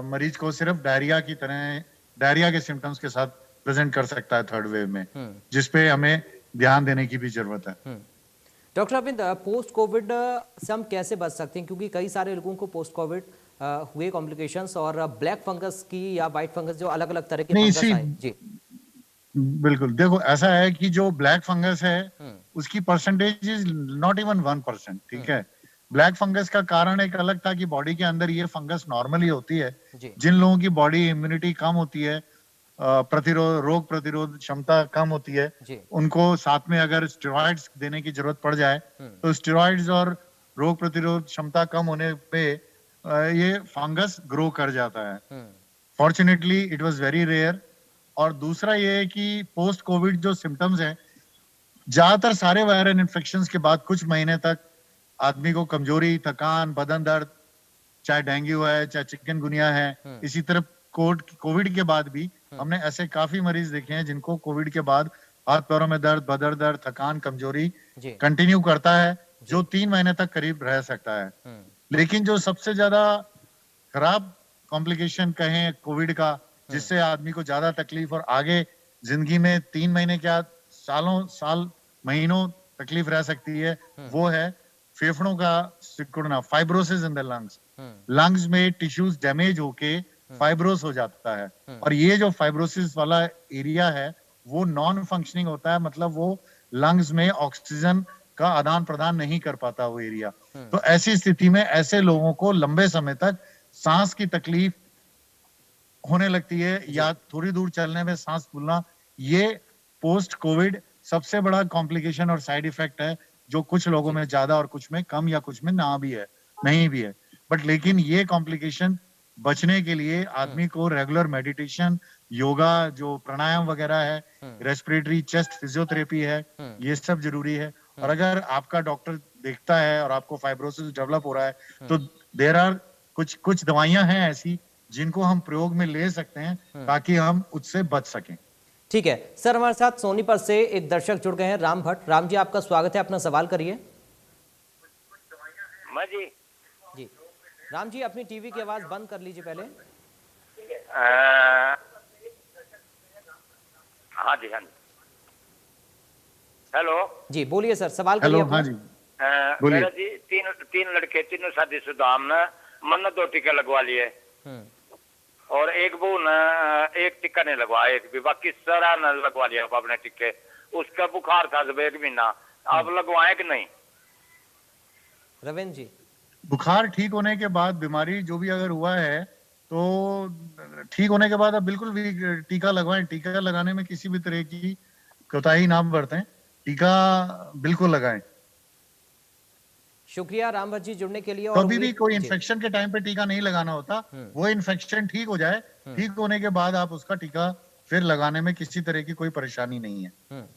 मरीज को सिर्फ डायरिया के सिम्टम्स के साथ प्रेजेंट कर सकता है थर्ड वेव में, जिसपे हमें ध्यान देने की भी जरूरत है। डॉक्टर अरविंद, पोस्ट कोविड से हम कैसे बच सकते हैं, क्योंकि कई सारे लोगों को पोस्ट कोविड हुए कॉम्प्लिकेशंस और ब्लैक फंगस की या व्हाइट फंगस, जो अलग अलग तरह के फंगस आए जी। बिल्कुल, देखो ऐसा है कि जो ब्लैक फंगस है उसकी परसेंटेज इज नॉट इवन 1%, ठीक है। ब्लैक फंगस का कारण एक अलग था कि बॉडी के अंदर ये फंगस नॉर्मली होती है। जिन लोगों की बॉडी इम्यूनिटी कम होती है, रोग प्रतिरोध क्षमता कम होती है, उनको साथ में अगर स्टेरॉइड्स देने की जरूरत पड़ जाए तो स्टेरॉइड्स और रोग प्रतिरोध क्षमता कम होने पे ये फंगस ग्रो कर जाता है। Fortunately it was very rare. और दूसरा ये है कि पोस्ट कोविड जो सिम्टम्स हैं, ज्यादातर सारे वायरल इन्फेक्शंस के बाद कुछ महीने तक आदमी को कमजोरी, थकान, बदन दर्द, चाहे डेंगू है चाहे चिकनगुनिया है, इसी तरह कोविड के बाद भी हमने ऐसे काफी मरीज देखे हैं जिनको कोविड के बाद हाथ पैरों में दर्द, बदन दर्द, थकान, कमजोरी कंटिन्यू करता है, जो 3 महीने तक करीब रह सकता है। लेकिन जो सबसे ज्यादा खराब कॉम्प्लिकेशन कहें कोविड का, जिससे आदमी को ज्यादा तकलीफ और आगे जिंदगी में 3 महीने क्या साल महीनों तकलीफ रह सकती है, वो है फेफड़ों का सिकुड़ना, fibrosis in the lungs. Lungs में टिश्यूज डैमेज होके फाइब्रोस हो जाता है, और ये जो फाइब्रोसिस वाला एरिया है वो नॉन फंक्शनिंग होता है, मतलब वो लंग्स में ऑक्सीजन का आदान प्रदान नहीं कर पाता वो एरिया। तो ऐसी स्थिति में ऐसे लोगों को लंबे समय तक सांस की तकलीफ होने लगती है या थोड़ी दूर चलने में सांस फूलना, ये पोस्ट कोविड सबसे बड़ा कॉम्प्लिकेशन और साइड इफेक्ट है, जो कुछ लोगों में ज्यादा और कुछ में कम या कुछ में ना भी है, नहीं भी है। बट लेकिन ये कॉम्प्लिकेशन बचने के लिए आदमी को रेगुलर मेडिटेशन, योगा, जो प्राणायाम वगैरह है, रेस्पिरेटरी, चेस्ट फिजियोथेरेपी है, ये सब जरूरी है। और अगर आपका डॉक्टर देखता है और आपको फाइब्रोसिस डेवलप हो रहा है, तो देयर आर कुछ दवाइयां हैं ऐसी जिनको हम प्रयोग में ले सकते हैं ताकि हम उससे बच सकें। ठीक है सर, हमारे साथ सोनीपत से एक दर्शक जुड़ गए हैं, राम भट्ट। राम जी, आपका स्वागत है, अपना सवाल करिए। जी राम जी, अपनी टीवी की आवाज बंद कर लीजिए पहले। हाँ जी, हाँ जी, हेलो जी, बोलिए सर, सवाल करिए। हाँ जी, मेरा जी तीन लड़के, तीनों शादीशुदा, हमने मन्नत 2 टीके लगवा लिए और एक बहू ने एक टीका नहीं लगवाया, एक भी, बाकी सारा ने लगवा लिया अपने टीके। उसका बुखार था जब 1 महीना, आप लगवाए कि नहीं? रविंद्र जी, बुखार ठीक होने के बाद, बीमारी जो भी अगर हुआ है तो ठीक होने के बाद आप बिल्कुल भी टीका लगवाएं। टीका लगाने में किसी भी तरह की कोताही ना बरतें, टीका बिल्कुल लगाएं। शुक्रिया राम भट्ट जी जुड़ने के लिए। कभी भी कोई इन्फेक्शन के टाइम पे टीका नहीं लगाना होता, वो इन्फेक्शन ठीक हो जाए, ठीक होने के बाद आप उसका टीका फिर लगाने में किसी तरह की कोई परेशानी नहीं है।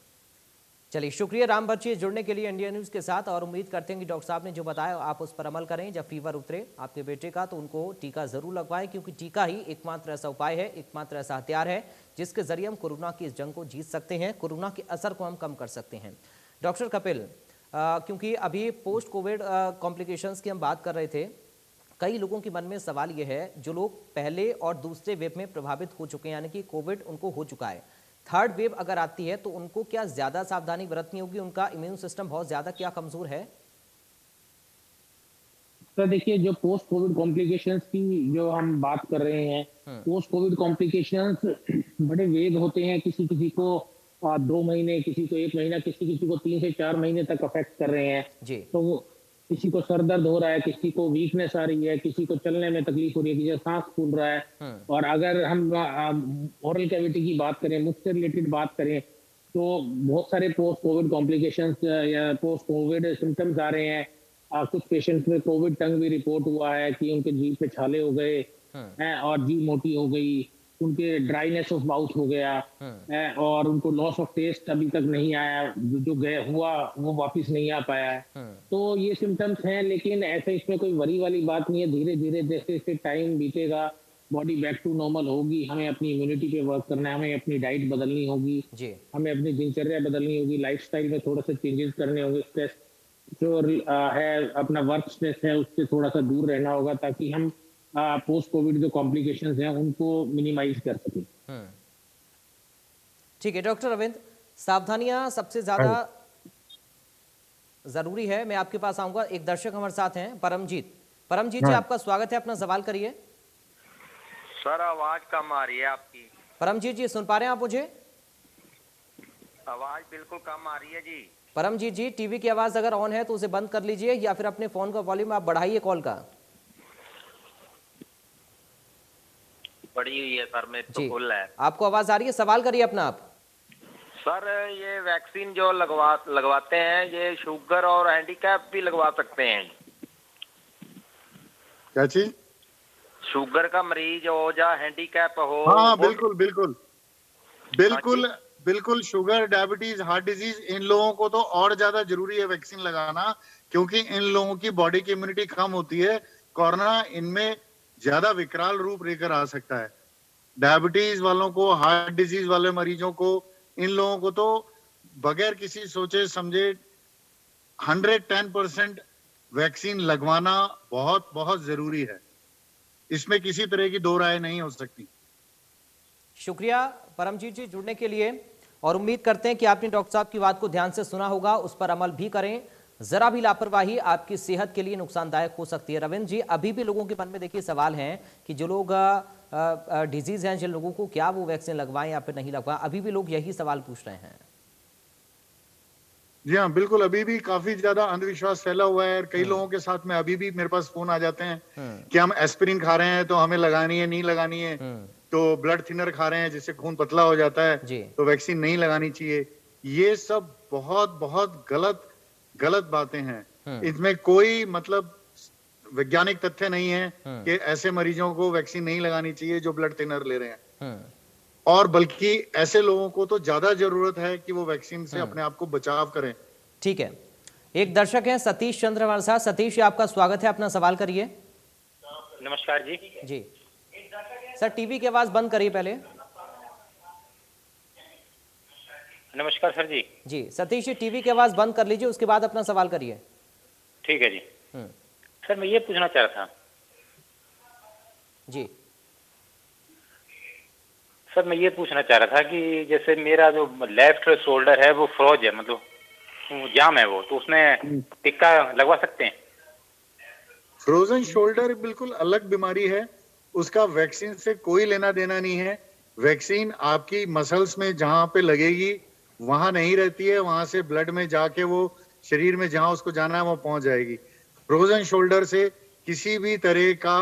चलिए, शुक्रिया राम भट्ट जी जुड़ने के लिए इंडिया न्यूज के साथ, और उम्मीद करते हैं कि डॉक्टर साहब ने जो बताया आप उस पर अमल करें। जब फीवर उतरे आपके बेटे का तो उनको टीका जरूर लगवाएं, क्योंकि टीका ही एकमात्र ऐसा उपाय है, एकमात्र ऐसा हथियार है जिसके जरिए हम कोरोना की इस जंग को जीत सकते हैं, कोरोना के असर को हम कम कर सकते हैं। डॉक्टर कपिल, क्योंकि अभी पोस्ट कोविड कॉम्प्लिकेशंस की हम बात कर रहे थे, कई लोगों के मन में सवाल यह है, जो लोग पहले और दूसरे वेव में प्रभावित हो चुके हैं, यानी कि कोविड उनको हो चुका है, थर्ड वेव अगर आती है तो उनको क्या ज्यादा सावधानी बरतनी होगी? उनका इम्यून सिस्टम बहुत ज्यादा क्या कमजोर है? तो देखिए, जो पोस्ट कोविड कॉम्प्लिकेशंस की जो हम बात कर रहे हैं, पोस्ट कोविड कॉम्प्लिकेशंस बड़े वेग होते हैं। किसी किसी को 2 महीने, किसी को 1 महीना, किसी को 3 से 4 महीने तक अफेक्ट कर रहे हैं जी। तो वो किसी को सर दर्द हो रहा है, किसी को वीकनेस आ रही है, किसी को चलने में तकलीफ हो रही है, किसी को सांस फूल रहा है। और अगर हम ओरल कैविटी की बात करें, मुख से रिलेटेड बात करें, तो बहुत सारे पोस्ट कोविड कॉम्प्लिकेशंस या पोस्ट कोविड सिम्टम्स आ रहे हैं। कुछ पेशेंट्स में कोविड टंग भी रिपोर्ट हुआ है कि उनके जीभ पे छाले हो गए हैं और जीभ मोटी हो गई, उनके ड्राइनेस ऑफ माउथ हो गया है और उनको लॉस ऑफ टेस्ट अभी तक नहीं आया, जो गया हुआ वो वापस नहीं आ पाया है। तो ये सिम्टम्स हैं, लेकिन ऐसे इसमें कोई वरी वाली बात नहीं है। धीरे धीरे जैसे जैसे टाइम बीतेगा, बॉडी बैक टू नॉर्मल होगी। हमें अपनी इम्यूनिटी पे वर्क करना है, हमें अपनी डाइट बदलनी होगी, हमें अपनी दिनचर्या बदलनी होगी, लाइफस्टाइल में थोड़ा सा चेंजेस करने होंगे, स्ट्रेस जो है, अपना वर्क स्ट्रेस है, उससे थोड़ा सा दूर रहना होगा, ताकि हम पोस्ट कोविड जो कॉम्प्लिकेशंस हैं उनको मिनिमाइज कर सके। ठीक है डॉक्टर रविंद्र, सावधानियां सबसे ज्यादा जरूरी है। मैं आपके पास आऊंगा, एक दर्शक हमारे साथ हैं, परमजीत। परमजीत जी, आपका स्वागत है, अपना सवाल करिए। सर, आवाज कम आ रही है आपकी। परमजीत जी, सुन पा रहे हैं आप मुझे? आवाज बिल्कुल कम आ रही है जी। परमजीत जी, टीवी की आवाज अगर ऑन है तो उसे बंद कर लीजिए, या फिर अपने फोन का वॉल्यूम आप बढ़ाइए कॉल का। बड़ी हुई है सर, मेरे तो फुल है। आपको आवाज आ रही है? सवाल करिए अपना आप। सर, ये वैक्सीन जो लगवाते हैं, ये शुगर और हैंडीकैप भी लगवा सकते हैं? क्या चीज? शुगर का मरीज हो या हैंडीकैप हो? हाँ, बिल्कुल बिल्कुल बिल्कुल बिल्कुल। शुगर, डायबिटीज, हार्ट डिजीज, इन लोगों को तो और ज्यादा जरूरी है वैक्सीन लगाना, क्योंकि इन लोगों की बॉडी की इम्यूनिटी कम होती है। कोरोना इनमें ज्यादा विकराल रूप लेकर आ सकता है। डायबिटीज वालों को, हार्ट डिजीज वाले मरीजों को, इन लोगों को तो बगैर किसी सोचे समझे 110% वैक्सीन लगवाना बहुत बहुत जरूरी है। इसमें किसी तरह की दो राय नहीं हो सकती। शुक्रिया परमजीत जी जुड़ने के लिए, और उम्मीद करते हैं कि आपने डॉक्टर साहब की बात को ध्यान से सुना होगा, उस पर अमल भी करें। जरा भी लापरवाही आपकी सेहत के लिए नुकसानदायक हो सकती है। रविंद्र जी, अभी भी लोगों के मन में देखिए सवाल है कि जो लोग डिजीज हैं, जिन लोगों को, क्या वो वैक्सीन लगवाएं या फिर नहीं लगवाएं? अभी भी लोग यही सवाल पूछ रहे हैं। जी हाँ, बिल्कुल। अभी भी काफी ज्यादा अंधविश्वास फैला हुआ है। कई लोगों के साथ में अभी भी मेरे पास फोन आ जाते हैं कि हम एस्पिरिन खा रहे हैं तो हमें लगानी है, नहीं लगानी है। तो ब्लड थिनर खा रहे हैं जिससे खून पतला हो जाता है, जी। तो वैक्सीन नहीं लगानी चाहिए। ये सब बहुत बहुत गलत बातें हैं। इसमें कोई मतलब वैज्ञानिक तथ्य नहीं है कि ऐसे मरीजों को वैक्सीन नहीं लगानी चाहिए जो ब्लड थिनर ले रहे हैं, और बल्कि ऐसे लोगों को तो ज्यादा जरूरत है कि वो वैक्सीन से अपने आप को बचाव करें। ठीक है, एक दर्शक है सतीश चंद्र हमारे साथ। सतीश, आपका स्वागत है, अपना सवाल करिए। नमस्कार जी। जी सर, टीवी की आवाज बंद करिए पहले। नमस्कार सर जी। जी सतीश जी, टीवी की आवाज बंद कर लीजिए, उसके बाद अपना सवाल करिए। ठीक है जी। सर मैं ये पूछना चाह रहा था। जी सर मैं ये पूछना चाह रहा था कि जैसे मेरा जो लेफ्ट शोल्डर है वो फ्रोज है, मतलब वो जाम है, वो तो उसमें टिक्का लगवा सकते हैं? फ्रोजन शोल्डर बिल्कुल अलग बीमारी है, उसका वैक्सीन से कोई लेना देना नहीं है। वैक्सीन आपकी मसल्स में जहां पे लगेगी वहां नहीं रहती है, वहां से ब्लड में जाके वो शरीर में जहां उसको जाना है वो पहुंच जाएगी। फ्रोजन शोल्डर से किसी भी तरह का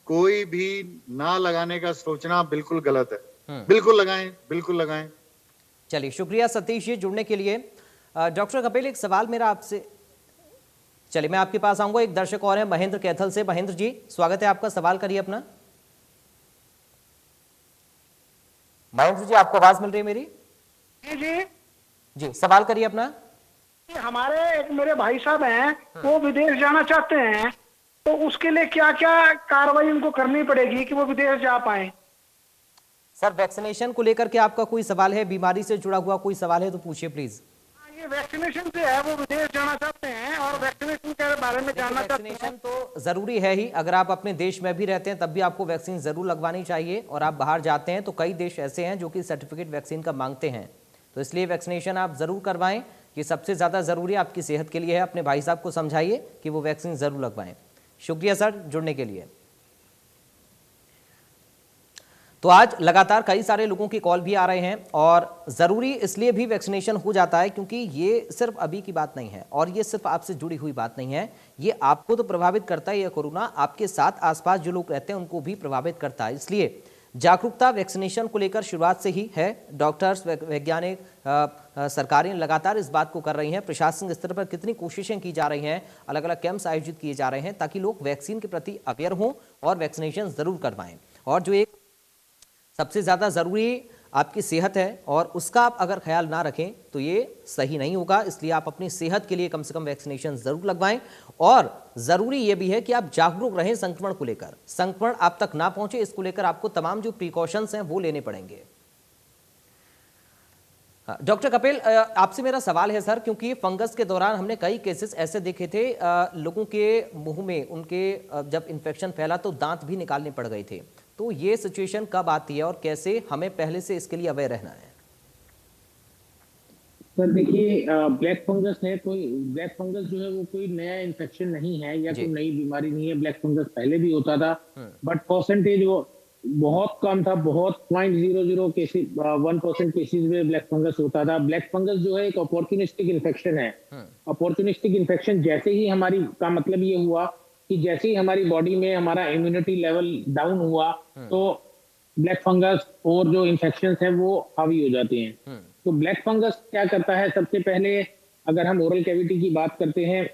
कोई भी ना लगाने का सोचना बिल्कुल गलत है। बिल्कुल लगाएं, बिल्कुल लगाएं। चलिए, शुक्रिया सतीश जी जुड़ने के लिए। डॉक्टर कपिल, एक सवाल मेरा आपसे, चलिए मैं आपके पास आऊंगा। एक दर्शक और है महेंद्र कैथल से। महेंद्र जी, स्वागत है आपका, सवाल करिए अपना। महेंद्र जी, आपको आवाज मिल रही है मेरी? जी जी, सवाल करिए अपना। हमारे एक मेरे भाई साहब हैं, वो विदेश जाना चाहते हैं, तो उसके लिए क्या क्या कार्रवाई उनको करनी पड़ेगी कि वो विदेश जा पाए? सर, वैक्सीनेशन को लेकर के आपका कोई सवाल है, बीमारी से जुड़ा हुआ कोई सवाल है तो पूछिए प्लीज। ये वैक्सीनेशन से है, वो विदेश जाना चाहते हैं और वैक्सीनेशन के बारे में जानना चाहते हैं। वैक्सीनेशन तो जरूरी है ही, अगर आप अपने देश में भी रहते हैं तब भी आपको वैक्सीन जरूर लगवानी चाहिए, और आप बाहर जाते हैं तो कई देश ऐसे हैं जो कि सर्टिफिकेट वैक्सीन का मांगते हैं, तो इसलिए वैक्सीनेशन आप जरूर करवाएं। ये सबसे ज्यादा जरूरी आपकी सेहत के लिए है। अपने भाई साहब को समझाइए कि वो वैक्सीन जरूर लगवाएं। शुक्रिया सर जुड़ने के लिए। तो आज लगातार कई सारे लोगों की कॉल भी आ रहे हैं, और ज़रूरी इसलिए भी वैक्सीनेशन हो जाता है क्योंकि ये सिर्फ अभी की बात नहीं है, और ये सिर्फ आपसे जुड़ी हुई बात नहीं है। ये आपको तो प्रभावित करता है, ये कोरोना आपके साथ आसपास जो लोग रहते हैं उनको भी प्रभावित करता है। इसलिए जागरूकता वैक्सीनेशन को लेकर शुरुआत से ही है। डॉक्टर्स, वैज्ञानिक, सरकारें लगातार इस बात को कर रही हैं। प्रशासन स्तर पर कितनी कोशिशें की जा रही हैं, अलग अलग कैंप्स आयोजित किए जा रहे हैं ताकि लोग वैक्सीन के प्रति अवेयर हों और वैक्सीनेशन ज़रूर करवाएं। और जो एक सबसे ज़्यादा ज़रूरी आपकी सेहत है, और उसका आप अगर ख्याल ना रखें तो ये सही नहीं होगा। इसलिए आप अपनी सेहत के लिए कम से कम वैक्सीनेशन ज़रूर लगवाएं, और ज़रूरी ये भी है कि आप जागरूक रहें संक्रमण को लेकर, संक्रमण आप तक ना पहुंचे, इसको लेकर आपको तमाम जो प्रिकॉशंस हैं वो लेने पड़ेंगे। डॉक्टर कपिल, आपसे मेरा सवाल है सर, क्योंकि फंगस के दौरान हमने कई केसेस ऐसे देखे थे, लोगों के मुंह में उनके जब इन्फेक्शन फैला तो दांत भी निकालने पड़ गए थे, तो ये सिचुएशन कब आती है और कैसे हमें पहले से इसके लिए अवेयर रहना है? सर देखिए, ब्लैक फंगस है, कोई ब्लैक फंगस जो है वो कोई नया इन्फेक्शन नहीं है या कोई नई बीमारी नहीं है। ब्लैक फंगस पहले भी होता था, बट परसेंटेज वो बहुत कम था, बहुत 0.00 केसेस, 1% केसेस में ब्लैक फंगस होता था। ब्लैक फंगस जो है एक अपॉर्चुनिस्टिक इन्फेक्शन है। अपॉर्चुनिस्टिक इन्फेक्शन जैसे ही हमारी, का मतलब ये हुआ कि जैसे ही हमारी बॉडी में हमारा इम्यूनिटी लेवल डाउन हुआ तो ब्लैक फंगस और जो इन्फेक्शंस हैं वो हावी हो जाते हैं। तो ब्लैक फंगस क्या करता है, सबसे पहले अगर हम ओरल कैविटी की बात करते हैं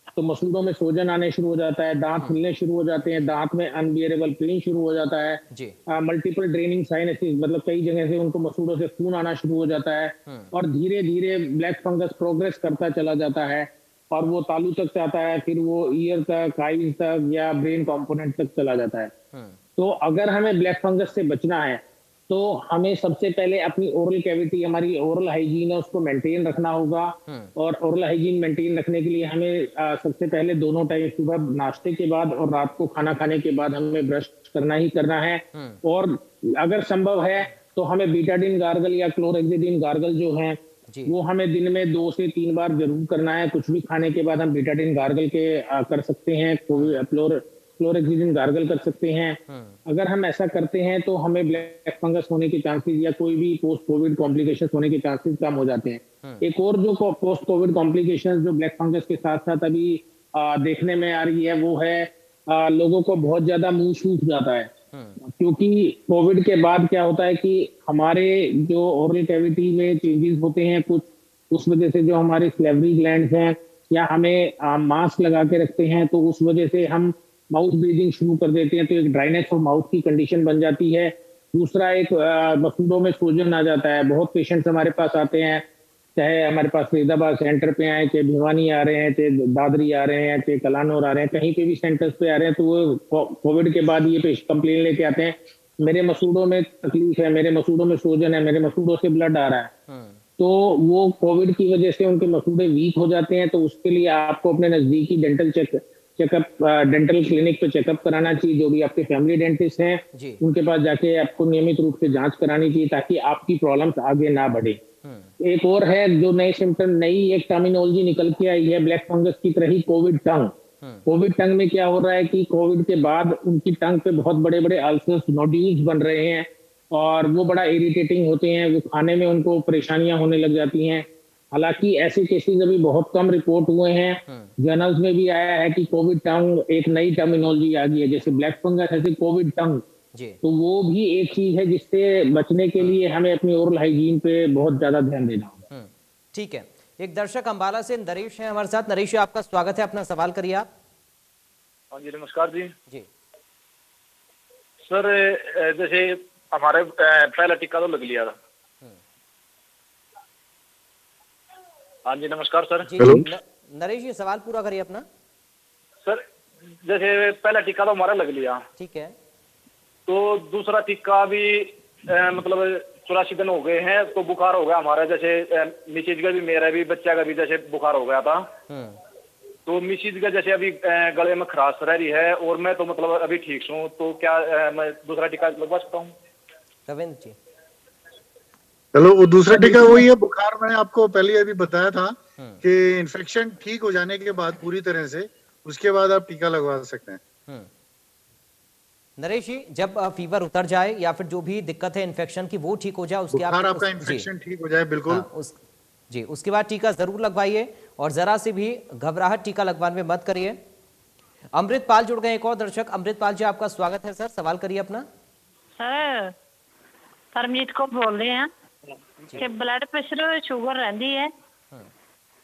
तो मसूड़ों में सूजन आने शुरू हो जाता है, दांत हिलने शुरू हो जाते हैं, दांत में अनबियरेबल पेन शुरू हो जाता है, मल्टीपल ड्रेनिंग साइनसिस, मतलब कई जगह से उनको मसूड़ों से खून आना शुरू हो जाता है, और धीरे धीरे ब्लैक फंगस प्रोग्रेस करता चला जाता है और वो तालू तक जाता है, फिर वो ईयर तक, आईज तक या ब्रेन कंपोनेंट तक चला जाता है। तो अगर हमें ब्लैक फंगस से बचना है तो हमें सबसे पहले अपनी ओरल कैविटी, हमारी ओरल हाइजीन है उसको मेंटेन रखना होगा। और ओरल हाइजीन मेंटेन रखने के लिए हमें सबसे पहले दोनों टाइम, सुबह नाश्ते के बाद और रात को खाना खाने के बाद हमें ब्रश करना ही करना है। और अगर संभव है तो हमें बीटाडीन गार्गल या क्लोरेक्सिडिन गार्गल जो है वो हमें दिन में 2 से 3 बार जरूर करना है। कुछ भी खाने के बाद हम बीटाडीन गार्गल के कर सकते हैं, क्लोरेक्सिडिन गार्गल कर सकते हैं। अगर हम ऐसा करते हैं तो हमें ब्लैक फंगस होने के चांसेस या कोई भी पोस्ट कोविड कॉम्प्लिकेशंस होने के चांसेस कम हो जाते हैं। एक और जो पोस्ट कोविड कॉम्प्लिकेशंस जो ब्लैक फंगस के साथ साथ अभी देखने में आ रही है वो है लोगों को बहुत ज्यादा मुंह सूख जाता है। क्योंकि कोविड के बाद क्या होता है कि हमारे जो ओरल कैविटी में चेंजेस होते हैं कुछ, उस वजह से जो हमारे सलेवरी ग्लैंड्स हैं, या हमें मास्क लगा के रखते हैं तो उस वजह से हम माउथ ब्रीदिंग शुरू कर देते हैं, तो एक ड्राइनेस ऑफ माउथ की कंडीशन बन जाती है। दूसरा, एक मसूड़ों में सूजन आ जाता है। बहुत पेशेंट्स हमारे पास आते हैं, चाहे हमारे पास फरीदाबाद सेंटर पे आए, चाहे भिवानी आ रहे हैं, चाहे दादरी आ रहे हैं, चाहे कलानौर आ रहे हैं, कहीं पे भी सेंटर्स पे आ रहे हैं, तो वो कोविड के बाद ये कंप्लेन लेके आते हैं, मेरे मसूड़ों में तकलीफ है, मेरे मसूड़ों में सूजन है, मेरे मसूड़ों से ब्लड आ रहा है। तो वो कोविड की वजह से उनके मसूड़े वीक हो जाते हैं, तो उसके लिए आपको अपने नजदीकी डेंटल क्लिनिक पे चेकअप कराना चाहिए। जो भी आपके फैमिली डेंटिस्ट हैं उनके पास जाके आपको नियमित रूप से जांच करानी चाहिए, ताकि आपकी प्रॉब्लम्स आगे ना बढ़े। एक और है जो नए सिम्टम, नई एक टर्मिनोलॉजी निकल के आई है ब्लैक फंगस की तरह ही, कोविड टंग। कोविड टंग में क्या हो रहा है कि कोविड के बाद उनकी टंग पे बहुत बड़े बड़े अल्सर्स, नोड्यूल्स बन रहे हैं, और वो बड़ा इरिटेटिंग होते हैं, वो खाने में उनको परेशानियां होने लग जाती हैं। हालांकि ऐसे केसेस अभी बहुत कम रिपोर्ट हुए हैं। जर्नल्स में भी आया है कि कोविड टंग एक नई टर्मिनोलॉजी आ गई है, जैसे ब्लैक फंगस ऐसे कोविड टंग। तो वो भी एक चीज है जिससे बचने के लिए हमें अपनी ओरल हाइजीन पे बहुत ज्यादा ध्यान देना होगा। ठीक है, एक दर्शक अंबाला से नरेश है हमारे साथ। नरेश, आपका स्वागत है, अपना सवाल करिए आप। हाँ जी, नमस्कार जी। जी सर, जैसे हमारे पहला टीका तो लग लिया था। हाँ जी, नमस्कार सर। जी नरेश, ये सवाल पूरा करिए अपना। सर, जैसे पहला टीका तो हमारा लग लिया, ठीक है, तो दूसरा टीका भी मतलब 84 दिन हो गए हैं, तो बुखार हो गया हमारा। जैसे मिसेज का भी, मेरा भी, बच्चा का भी जैसे बुखार हो गया था। तो मिसेज का जैसे अभी गले में खराश रह रही है, और मैं तो मतलब अभी ठीक हूँ, तो क्या मैं दूसरा टीका लगवा सकता हूँ? रविंद्र जी। चलो, वो दूसरा टीका वही है बुखार। मैंने आपको पहले अभी बताया था कि इन्फेक्शन ठीक हो जाने के बाद पूरी तरह से, उसके बाद आप टीका लगवा सकते हैं। नरेश जी, जब फीवर उतर जाए या फिर जो भी दिक्कत है इन्फेक्शन की वो ठीक हो जाए, उसके बुखार आपका इन्फेक्शन ठीक हो जाए, बिल्कुल जी, उसके बाद टीका जरूर लगवाइए, और जरा से भी घबराहट टीका लगवाने में मत करिए। अमृतपाल जुड़ गए, एक और दर्शक। अमृतपाल जी, आपका स्वागत है सर, सवाल करिए अपना। सर, परमजीत को बोल रहे हैं कि ब्लड प्रेशर शुगर रहती है,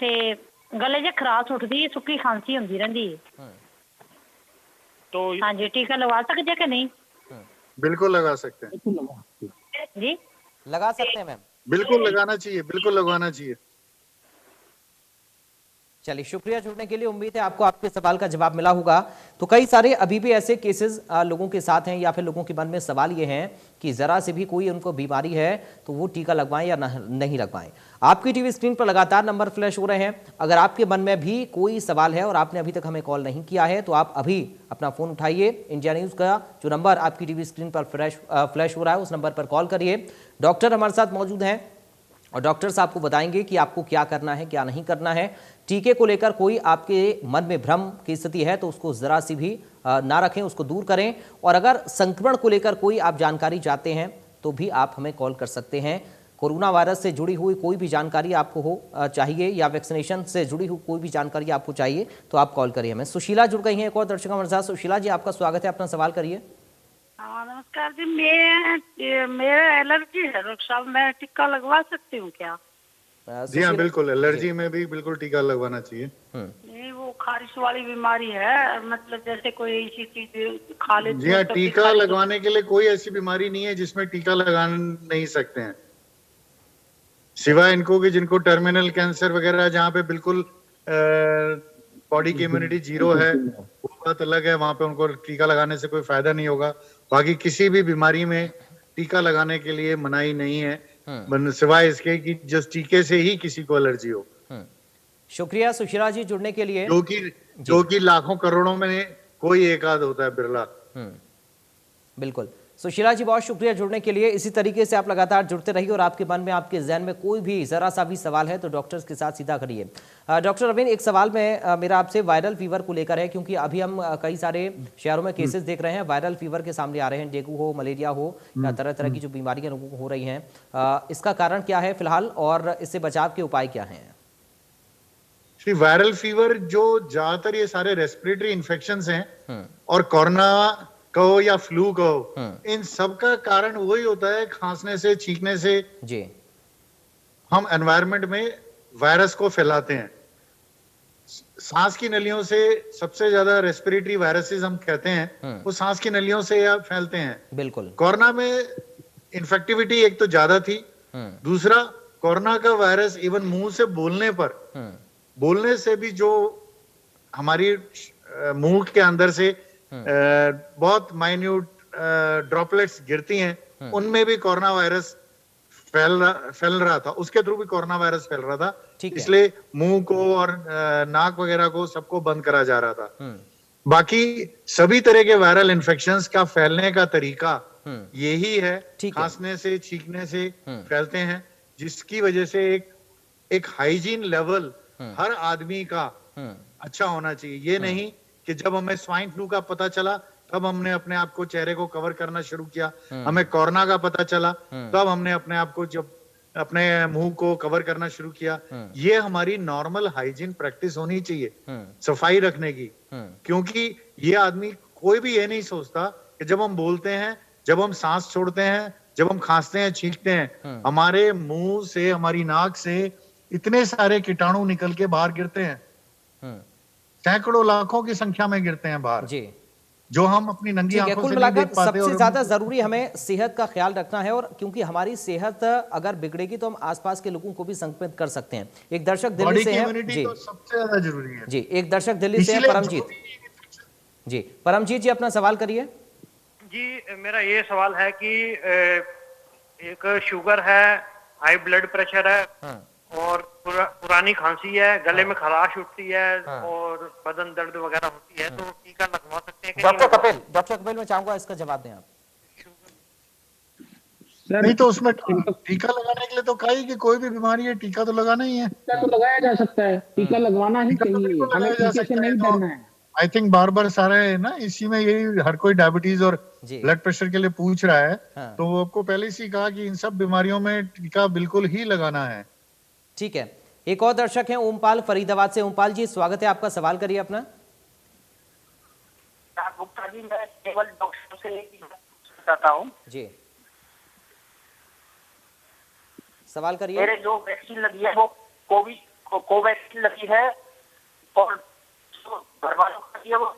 ते गले च खराश उठती है, सुक्की खांसी होती रहती है, तो हाँ जी, टीका लगवा सकते कि नहीं? बिल्कुल लगा सकते हैं जी, लगा सकते हैं मैम, बिल्कुल लगाना चाहिए, बिल्कुल लगवाना चाहिए। चलिए, शुक्रिया जुड़ने के लिए। उम्मीद है आपको आपके सवाल का जवाब मिला होगा। तो कई सारे अभी भी ऐसे केसेस लोगों के साथ हैं, या फिर लोगों के मन में सवाल ये हैं कि जरा से भी कोई उनको बीमारी है तो वो टीका लगवाएं या नहीं लगवाएं। आपकी टीवी स्क्रीन पर लगातार नंबर फ्लैश हो रहे हैं। अगर आपके मन में भी कोई सवाल है और आपने अभी तक हमें कॉल नहीं किया है, तो आप अभी अपना फोन उठाइए। इंडिया न्यूज का जो नंबर आपकी टीवी स्क्रीन पर फ्लैश हो रहा है, उस नंबर पर कॉल करिए। डॉक्टर हमारे साथ मौजूद हैं, और डॉक्टर्स आपको बताएंगे कि आपको क्या करना है, क्या नहीं करना है। टीके को लेकर कोई आपके मन में भ्रम की स्थिति है तो उसको जरा सी भी ना रखें, उसको दूर करें। और अगर संक्रमण को लेकर कोई आप जानकारी चाहते हैं तो भी आप हमें कॉल कर सकते हैं। कोरोना वायरस से जुड़ी हुई कोई भी जानकारी आपको हो चाहिए, या वैक्सीनेशन से जुड़ी हुई कोई भी जानकारी आपको चाहिए, तो आप कॉल करिए हमें। सुशीला जुड़ गई हैं, एक और दर्शक हमारे साथ। सुशीला जी, आपका स्वागत है, अपना सवाल करिए। नमस्कार जी, मेरा एलर्जी है डॉक्टर साहब, मैं टीका लगवा सकती हूँ क्या? जी हाँ, बिल्कुल, एलर्जी में भी बिल्कुल टीका लगवाना चाहिए। नहीं, वो खारिश वाली बीमारी है, मतलब जैसे कोई ऐसी चीज खा लेती। जी हाँ, टीका लगवाने के लिए कोई ऐसी बीमारी नहीं है जिसमें टीका लगा नहीं सकते हैं, सिवाय इनको कि जिनको टर्मिनल कैंसर वगैरह, जहाँ पे बिल्कुल बॉडी की इम्यूनिटी जीरो है, वो बात अलग है, वहां पे उनको टीका लगाने से कोई फायदा नहीं होगा। बाकी किसी भी बीमारी में टीका लगाने के लिए मनाही नहीं है, सिवाय इसके कि जिस टीके से ही किसी को एलर्जी हो। शुक्रिया सुशीला जी जुड़ने के लिए। जो कि लाखों करोड़ों में कोई एक आध होता है, बिरला। बिल्कुल सुशीला जी, बहुत शुक्रिया जुड़ने के लिए। इसी तरीके से आप लगातार जुड़ते रहिए, और आपके मन में, आपके जहन में कोई भी जरा सा भी सवाल है तो डॉक्टर्स के साथ सीधा करिए। डॉक्टर रविंद्र, एक सवाल में मेरा आपसे वायरल फीवर को लेकर है, क्योंकि अभी हम कई सारे शहरों में केसेस देख रहे हैं, वायरल फीवर के सामने आ रहे हैं। डेंगू हो, मलेरिया हो, या तरह तरह की जो बीमारियां लोगों को हो रही हैं, इसका कारण क्या है फिलहाल, और इससे बचाव के उपाय क्या हैं? वायरल फीवर जो ज्यादातर ये सारे रेस्पिरेटरी इन्फेक्शंस हैं, और कोरोना कहो या फ्लू कहो, इन सब का कारण वही होता है, खांसने से, छींकने से जी हम एनवायरनमेंट में वायरस को फैलाते हैं। सांस की नलियों से सबसे ज्यादा रेस्पिरेटरी वायरसेस हम कहते हैं, वो सांस की नलियों से या फैलते हैं। बिल्कुल। कोरोना में इन्फेक्टिविटी एक तो ज्यादा थी, दूसरा कोरोना का वायरस इवन मुंह से बोलने पर, बोलने से भी जो हमारी मुंह के अंदर से बहुत माइन्यूट ड्रॉपलेट्स गिरती हैं, उनमें भी कोरोना वायरस फैल रहा था, उसके थ्रू भी कोरोना वायरस फैल रहा था। इसलिए मुंह को और नाक वगैरह को सबको बंद करा जा रहा था। बाकी सभी तरह के वायरल इन्फेक्शंस का फैलने का तरीका यही है, खांसने से, छींकने से फैलते हैं, जिसकी वजह से एक हाइजीन लेवल हर आदमी का अच्छा होना चाहिए। ये नहीं कि जब हमें स्वाइन फ्लू का पता चला तब हमने अपने आप को, चेहरे को कवर करना शुरू किया, हमें कोरोना का पता चला तब हमने अपने आप को, जब अपने मुंह को कवर करना शुरू किया। ये हमारी नॉर्मल हाइजीन प्रैक्टिस होनी चाहिए, सफाई रखने की। क्योंकि ये आदमी, कोई भी ये नहीं सोचता कि जब हम बोलते हैं, जब हम सांस छोड़ते हैं, जब हम खांसते हैं, छींकते हैं, हमारे मुंह से, हमारी नाक से इतने सारे कीटाणु निकल के बाहर गिरते हैं, सैकड़ों लाखों की संख्या में गिरते हैं बाहर जी, जो हम अपनी नंगी आंखों से नहीं देख पाते। सबसे ज्यादा जरूरी हमें सेहत का ख्याल रखना है, और क्योंकि हमारी सेहत अगर बिगड़ेगी तो हम आसपास के लोगों को भी संक्रमित कर सकते हैं। एक दर्शक दिल्ली से है जी, तो सबसे ज्यादा जरूरी है जी, एक दर्शक दिल्ली से है परमजीत जी। परमजीत जी अपना सवाल करिए। जी मेरा ये सवाल है कि एक शुगर है, हाई ब्लड प्रेशर है और पुरानी खांसी है, गले में खराश उठती है और बदन दर्द वगैरह होती है, तो टीका लगवा सकते हैं? डॉक्टर कपिल मैं चाहूंगा इसका जवाब दें आप। नहीं तो उसमें टीका लगाने के लिए तो कही कि कोई भी बीमारी है टीका तो लगाना ही है। टीका तो लगाया जा सकता है, टीका लगवाना ही चाहिए, हमें टीके से नहीं डरना है। आई थिंक बार सारे ना इसी में यही हर कोई डायबिटीज और ब्लड प्रेशर के लिए पूछ रहा है, तो वो आपको पहले से ही कहा कि इन सब बीमारियों में टीका बिल्कुल ही लगाना है। ठीक है, एक और दर्शक हैं ओमपाल फरीदाबाद से। ओमपाल जी स्वागत है आपका, सवाल करिए अपना। गुप्ता जी मैं केवल डॉक्टर से चाहता हूँ जी, सवाल करिए। मेरे जो वैक्सीन लगी है वो कोवैक्सीन लगी है और घर वालों को लगी है वो।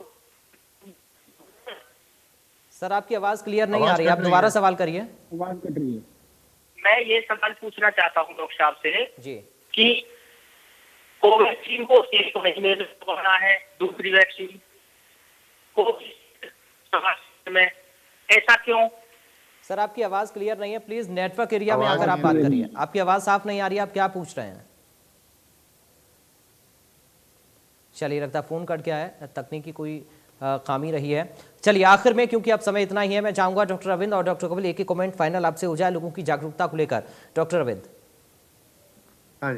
सर आपकी आवाज क्लियर नहीं आ रही, आप दोबारा सवाल करिए। आवाज कट रही है। मैं ये सवाल पूछना चाहता हूँ डॉक्टर साहब से जी कि कोवैक्सीन को 1 महीने में लगवाना है, दूसरी वैक्सीन को में, ऐसा क्यों? सर आपकी आवाज क्लियर नहीं है, प्लीज नेटवर्क एरिया में आकर आप बात करिए। आपकी आवाज साफ नहीं आ रही, आप क्या पूछ रहे हैं? चलिए लगता फोन कट गया है, तकनीकी कोई खामी रही है। चलिए आखिर में, क्योंकि अब समय इतना ही है, मैं चाहूंगा डॉक्टर अरविंद और डॉक्टर कपिल एक ही कमेंट फाइनल आपसे हो जाए लोगों की जागरूकता को लेकर। डॉक्टर अरविंद। हाँ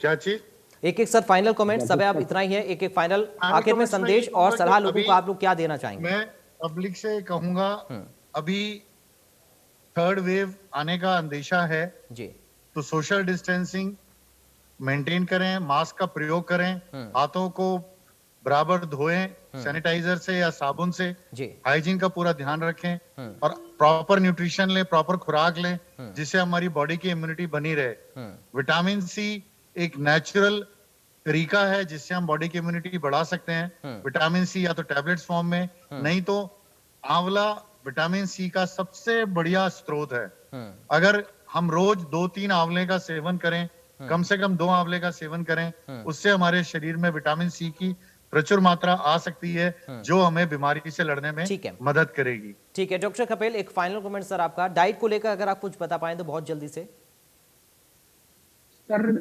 क्या चीज? एक सर फाइनल कमेंट, समय अब इतना ही है, एक फाइनल आखिर में संदेश और सलाह लोगों को आप लोग क्या देना चाहेंगे? मैं पब्लिक से कहूंगा, अभी 3rd वेव आने का अंदेशा है जी, तो सोशल डिस्टेंसिंग मेंटेन करें, मास्क का प्रयोग करें, हाथों को बराबर धोएं सैनिटाइजर से या साबुन से, हाइजीन का पूरा ध्यान रखें और प्रॉपर न्यूट्रिशन लें, प्रॉपर खुराक लें, जिससे हमारी बॉडी की इम्यूनिटी बनी रहे। विटामिन सी एक नेचुरल तरीका है जिससे हम बॉडी की इम्यूनिटी बढ़ा सकते हैं। विटामिन सी या तो टैबलेट्स फॉर्म में, नहीं तो आंवला विटामिन सी का सबसे बढ़िया स्रोत है। अगर हम रोज 2-3 आंवले का सेवन करें, कम से कम 2 आंवले का सेवन करें, उससे हमारे शरीर में विटामिन सी की प्रचुर मात्रा आ सकती है जो हमें बीमारी से लड़ने में मदद करेगी। ठीक है डॉक्टर कपिल, एक फाइनल कमेंट सर आपका, डाइट को लेकर अगर आप कुछ बता पाएं तो बहुत जल्दी से। सर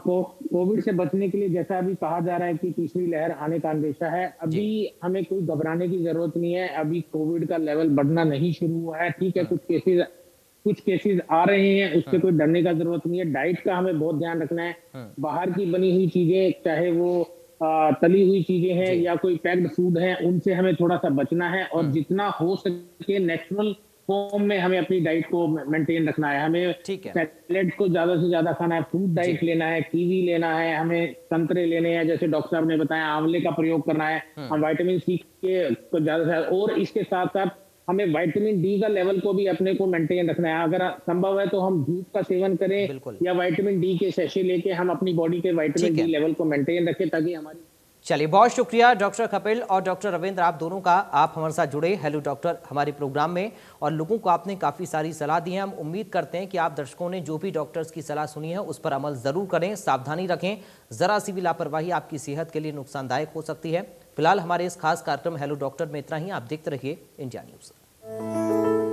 कोविड से बचने के लिए जैसा अभी कहा जा रहा है कि तीसरी लहर आने का अंदेशा है, अभी हमें कोई घबराने की जरूरत नहीं है। अभी कोविड का लेवल बढ़ना नहीं शुरू हुआ है, ठीक है, कुछ केसेस आ रहे हैं, उससे कोई डरने का जरूरत नहीं है। डाइट का हमें बहुत ध्यान रखना है। बाहर की बनी हुई चीजें, चाहे वो तली हुई चीजें हैं या कोई पैक्ड फूड है, उनसे हमें थोड़ा सा बचना है और जितना हो सके नेचुरल फॉर्म में हमें अपनी डाइट को मेंटेन रखना है। हमें ठीक है। सैलेड को ज्यादा से ज्यादा खाना है, फ्रूट डाइट लेना है, कीवी लेना है, हमें संतरे लेने हैं, जैसे डॉक्टर साहब ने बताया आंवले का प्रयोग करना है, हम विटामिन सी के को ज्यादा से, और इसके साथ साथ हमें विटामिन डी का लेवल को भी अपने को मेंटेन रखना है। अगर संभव है तो हम दूध का सेवन करें या विटामिन डी के सैशे लेके हम अपनी बॉडी के विटामिन डी लेवल को मेंटेन रखें, ताकि हमारी। चलिए, बहुत शुक्रिया डॉक्टर कपिल और डॉक्टर रविंद्र, आप दोनों का, आप हमारे साथ जुड़े हेलो डॉक्टर हमारे प्रोग्राम में, और लोगों को आपने काफ़ी सारी सलाह दी है। हम उम्मीद करते हैं कि आप दर्शकों ने जो भी डॉक्टर्स की सलाह सुनी है उस पर अमल ज़रूर करें, सावधानी रखें। ज़रा सी भी लापरवाही आपकी सेहत के लिए नुकसानदायक हो सकती है। फिलहाल हमारे इस खास कार्यक्रम हेलो डॉक्टर में इतना ही। आप देखते रहिए इंडिया न्यूज़।